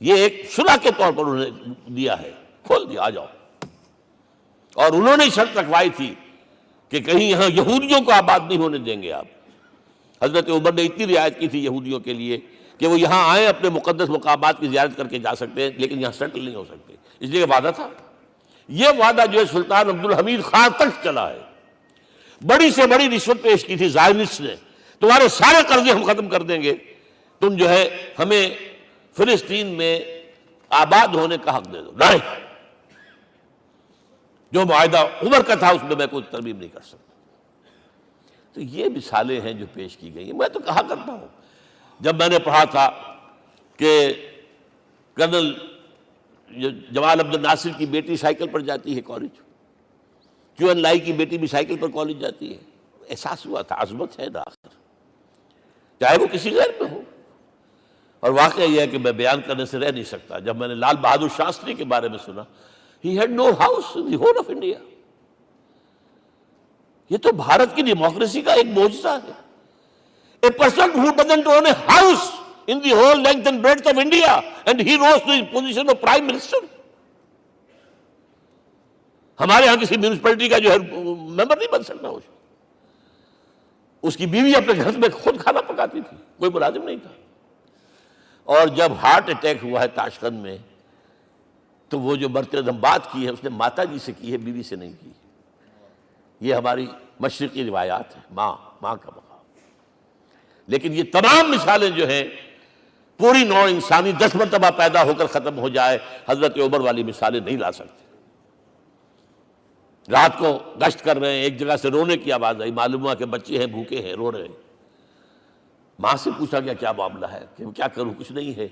یہ ایک صلح کے طور پر انہوں نے دیا ہے، کھول دیا، آ جاؤ۔ اور انہوں نے شرط رکھوائی تھی کہ کہیں یہاں یہودیوں کو آباد نہیں ہونے دیں گے آپ۔ حضرت عمر نے اتنی رعایت کی تھی یہودیوں کے لیے کہ وہ یہاں آئیں، اپنے مقدس مقامات کی زیارت کر کے جا سکتے ہیں، لیکن یہاں سیٹل نہیں ہو سکتے، اس لیے وعدہ تھا۔ یہ وعدہ جو ہے سلطان عبدالحمید خان تک چلا ہے۔ بڑی سے بڑی رشوت پیش کی تھی زائنسٹ نے، تمہارے سارے قرضے ہم ختم کر دیں گے، تم جو ہے ہمیں فلسطین میں آباد ہونے کا حق دے دو۔ نہیں، جو معاہدہ عمر کا تھا اس میں میں کوئی ترمیم نہیں کر سکتا۔ تو یہ مثالیں ہیں جو پیش کی گئی ہیں۔ میں تو کہا کرتا ہوں، جب میں نے پڑھا تھا کہ کرنل جمال عبد الناصر کی بیٹی سائیکل پر جاتی ہے کالج، چون لائی کی بیٹی بھی سائیکل پر کالج جاتی ہے، احساس ہوا تھا عظمت ہے نا آخر، چاہے وہ کسی غیر میں ہو۔ اور واقعہ یہ ہے کہ میں بیان کرنے سے رہ نہیں سکتا، جب میں نے لال بہادر شاستری کے بارے میں سنا، he had no house in the whole of India۔ یہ تو بھارت کی ڈیموکریسی کا ایک معجزہ ہے۔ A person who doesn't own a house in the whole length and breadth of India and he rose to the position of Prime Minister۔ ہمارے ہاں کسی میونسپلٹی کا جو ہے ممبر نہیں بن سکتا، اس کی بیوی اپنے گھر میں خود کھانا پکاتی تھی، کوئی ملازم نہیں تھا۔ اور جب ہارٹ اٹیک ہوا ہے تاشقند میں، تو وہ جو مرتے دم بات کی ہے اس نے ماتا جی سے کی ہے، بیوی سے نہیں کی۔ یہ ہماری مشرقی روایات ہیں، ماں کا مقام۔ لیکن یہ تمام مثالیں جو ہیں، پوری نوع انسانی 10 مرتبہ پیدا ہو کر ختم ہو جائے، حضرت عمر والی مثالیں نہیں لا سکتے۔ رات کو گشت کر رہے ہیں، ایک جگہ سے رونے کی آواز آئی، معلوم ہوا کہ بچے ہیں، بھوکے ہیں، رو رہے ہیں۔ ماں سے پوچھا گیا کیا معاملہ ہے، کہ کیا کروں، کچھ نہیں ہے،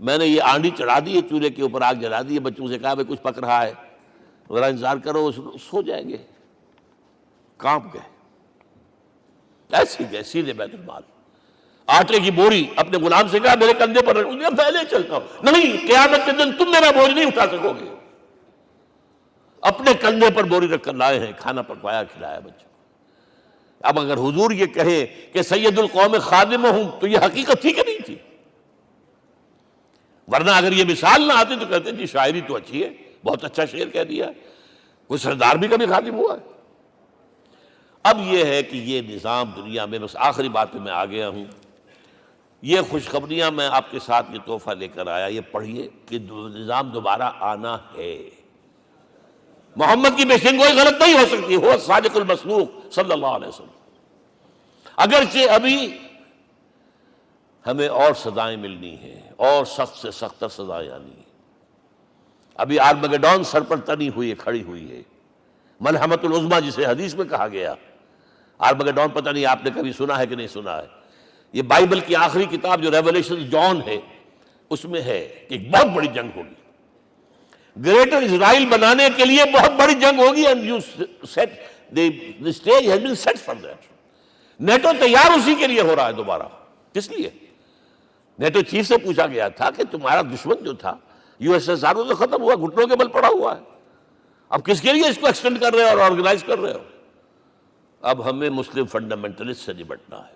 میں نے یہ آنڈی چڑھا دی ہے، چولہے کے اوپر آگ جلا دی ہے، بچوں سے کہا بھائی کچھ پک رہا ہے، ذرا انتظار کرو، سو جائیں گے۔ کانپ گئے، ایسے گئے سیدھے بیت المال، آٹے کی بوری اپنے غلام سے کہا میرے کندھے پر رکھ، میں پہلے چلتا ہوں۔ نہیں، قیامت کے دن تم میرا بوجھ نہیں اٹھا سکو گے۔ اپنے کندھے پر بوری رکھ کر لائے ہیں، کھانا پکوایا، کھلایا بچوں۔ اب اگر حضور یہ کہے کہ سید القوم خادمہم، تو یہ حقیقت تھی کہ نہیں تھی؟ ورنہ اگر یہ مثال نہ آتی تو کہتے جی شاعری تو اچھی ہے، بہت اچھا شعر کہہ دیا، کوئی سردار بھی کبھی خادم ہوا ہے۔ اب یہ ہے کہ یہ نظام دنیا میں، بس آخری بات پہ میں آ گیا ہوں، یہ خوشخبریاں میں آپ کے ساتھ یہ تحفہ لے کر آیا، یہ پڑھیے کہ نظام دوبارہ آنا ہے۔ محمد کی پیشین گوئی غلط نہیں ہو سکتی، وہ صادق المصدوق صلی اللہ علیہ وسلم۔ اگرچہ ابھی ہمیں اور سزائیں ملنی ہیں، اور سخت سے سختر سزائیں آنی ہیں۔ ابھی آرمگڈون سر پر تنی ہوئی ہے، کھڑی ہوئی ہے، ملحمۃ العظمیٰ جسے حدیث میں کہا گیا۔ آرمگڈون پتہ نہیں آپ نے کبھی سنا ہے کہ نہیں سنا ہے؟ یہ بائبل کی آخری کتاب جو ریولیشن جان ہے، اس میں ہے کہ ایک بہت بڑی جنگ ہوگی، گریٹر اسرائیل بنانے کے لیے بہت بڑی جنگ ہوگی، and you set the stage has been set for that۔ NATO تیار اسی کے لیے ہو رہا ہے دوبارہ۔ کس لیے؟ نیٹو چیف سے پوچھا گیا تھا کہ تمہارا دشمن جو تھا USSR تو ختم ہوا، گھٹنوں کے بل پڑا ہوا ہے، اب کس کے لیے اس کو ایکسٹینڈ کر رہے ہو اور آرگنائز کر رہے ہو؟ اب ہمیں مسلم فنڈامنٹلسٹ سے نمٹنا ہے۔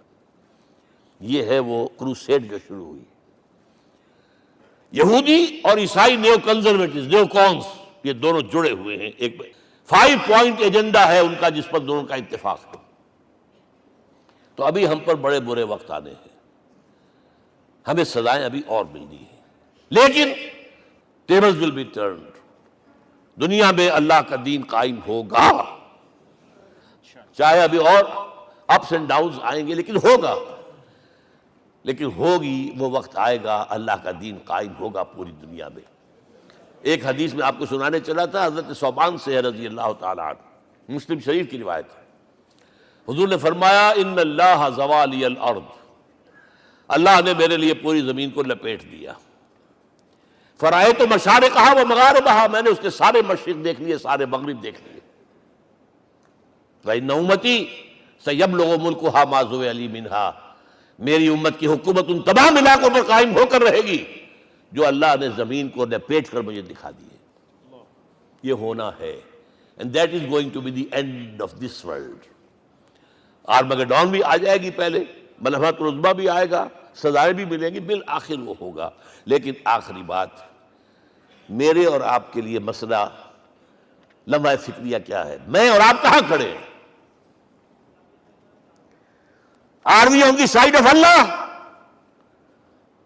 یہ ہے وہ کروسیڈ جو شروع ہوئی۔ یہودی اور عیسائی نیو کنزرویٹوز، نیو کونس، یہ دونوں جڑے ہوئے ہیں، ایک 5 پوائنٹ ایجنڈا ہے ان کا جس پر دونوں کا اتفاق ہے۔ تو ابھی ہم پر بڑے برے وقت آنے ہیں، ہمیں سزائیں ابھی اور ملنی ہیں، لیکن ٹیبلز ول بی ٹرنڈ، دنیا میں اللہ کا دین قائم ہوگا، چاہے ابھی اور اپس اینڈ ڈاؤنز آئیں گے، لیکن ہوگا، لیکن ہوگی، وہ وقت آئے گا اللہ کا دین قائم ہوگا پوری دنیا میں۔ ایک حدیث میں آپ کو سنانے چلا تھا، حضرت ثوبان سے رضی اللہ تعالیٰ عنہ، مسلم شریف کی روایت ہے، حضور نے فرمایا ان اللہ زوالی الارض، اللہ نے میرے لیے پوری زمین کو لپیٹ دیا، فرائیت مشارقہا و مغاربہا، میں نے اس کے سارے مشرق دیکھ لیے، سارے مغرب دیکھ لیے، وَإِنَّ أُمَّتِي سَيَبْلُغُ مُلْكُهَا مَا زُوِئَ لِي مِنْهَا، میری امت کی حکومت ان تمام علاقوں پر قائم ہو کر رہے گی جو اللہ نے زمین کو لپیٹ کر مجھے دکھا دیے۔ یہ ہونا ہے، and that is going to be the end of this world۔ Armageddon بھی آ جائے گی، پہلے ملحمۃ العظمیٰ بھی آئے گا، سزائیں بھی ملیں گی، بالآخر وہ ہوگا۔ لیکن آخری بات، میرے اور آپ کے لیے مسئلہ لمحہ فکریہ کیا ہے؟ میں اور آپ کہاں کھڑے ہیں؟ Are we on the side of Allah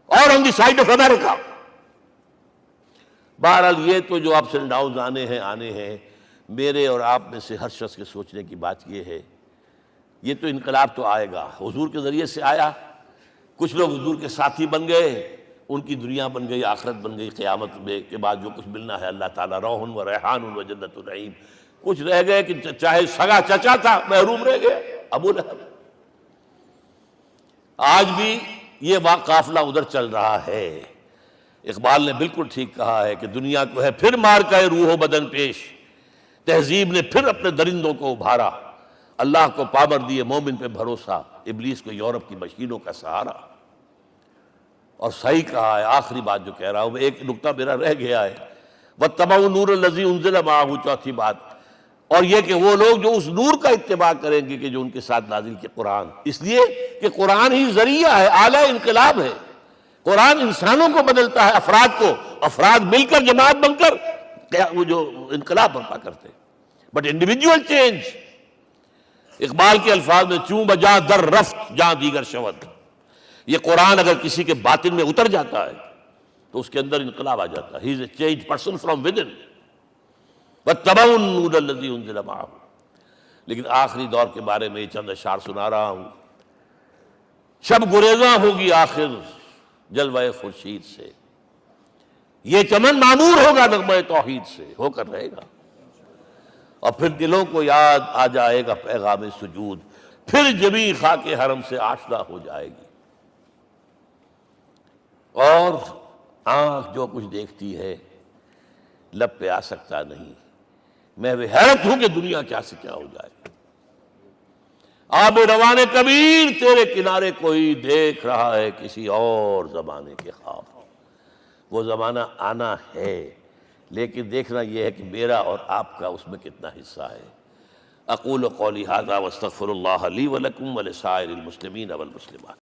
اور on the side of America? بہرحال یہ تو جو اپس اینڈ ڈاؤنز آنے ہیں، میرے اور آپ میں سے ہر شخص کے سوچنے کی بات یہ ہے، یہ تو انقلاب تو آئے گا، حضور کے ذریعے سے آیا، کچھ لوگ حضور کے ساتھی بن گئے، ان کی دنیا بن گئی، آخرت بن گئی، قیامت میں کے بعد جو کچھ ملنا ہے اللہ تعالیٰ، روح و ریحان و جنت النعیم۔ کچھ رہ گئے کہ چاہے سگا چچا تھا محروم رہ گئے، ابو لہب۔ آج بھی یہ قافلہ ادھر چل رہا ہے۔ اقبال نے بالکل ٹھیک کہا ہے کہ دنیا کو ہے پھر مار کا روح و بدن پیش، تہذیب نے پھر اپنے درندوں کو ابھارا، اللہ کو پابر دیے مومن پہ بھروسہ، ابلیس کو یورپ کی مشینوں کا سہارا۔ اور صحیح کہا ہے، آخری بات جو کہہ رہا ہوں، ایک نکتہ میرا رہ گیا ہے، وَاتَّبَعُوا النُّورَ الَّذِي أُنزِلَ مَعَهُ، چوتھی بات، اور یہ کہ وہ لوگ جو اس نور کا اتباع کریں گے کہ جو ان کے ساتھ نازل کیا قرآن، اس لیے کہ قرآن ہی ذریعہ ہے، آلہ انقلاب ہے۔ قرآن انسانوں کو بدلتا ہے، افراد کو، افراد مل کر جماعت بن کر وہ جو انقلاب برپا کرتے ہیں، بٹ انڈیویجول چینج۔ اقبال کے الفاظ میں چوں بجا در رفت جہاں دیگر شود، یہ قرآن اگر کسی کے باطن میں اتر جاتا ہے تو اس کے اندر انقلاب آ جاتا ہے، he is a change person from within, وَاتَّبَعُوا النُّورَ الَّذِي أُنزِلَ مَعَهُ۔ لیکن آخری دور کے بارے میں یہ چند اشعار سنا رہا ہوں۔ شب گریزاں ہوگی آخر جلوہ خورشید سے، یہ چمن معمور ہوگا نغمہ توحید سے، ہو کر رہے گا، اور پھر دلوں کو یاد آ جائے گا پیغام سجود، پھر جبیں خاک حرم سے آشنا ہو جائے گی، اور آنکھ جو کچھ دیکھتی ہے لب پہ آ سکتا نہیں۔ میں بھی حیرت ہوں کہ دنیا کیا سے کیا ہو جائے۔ آب روان کبیر تیرے کنارے کوئی دیکھ رہا ہے کسی اور زمانے کے خواب، وہ زمانہ آنا ہے، لیکن دیکھنا یہ ہے کہ میرا اور آپ کا اس میں کتنا حصہ ہے۔ اقول قولی ھذا واستغفر اللہ لی ولکم ولسائر المسلمین والمسلمات۔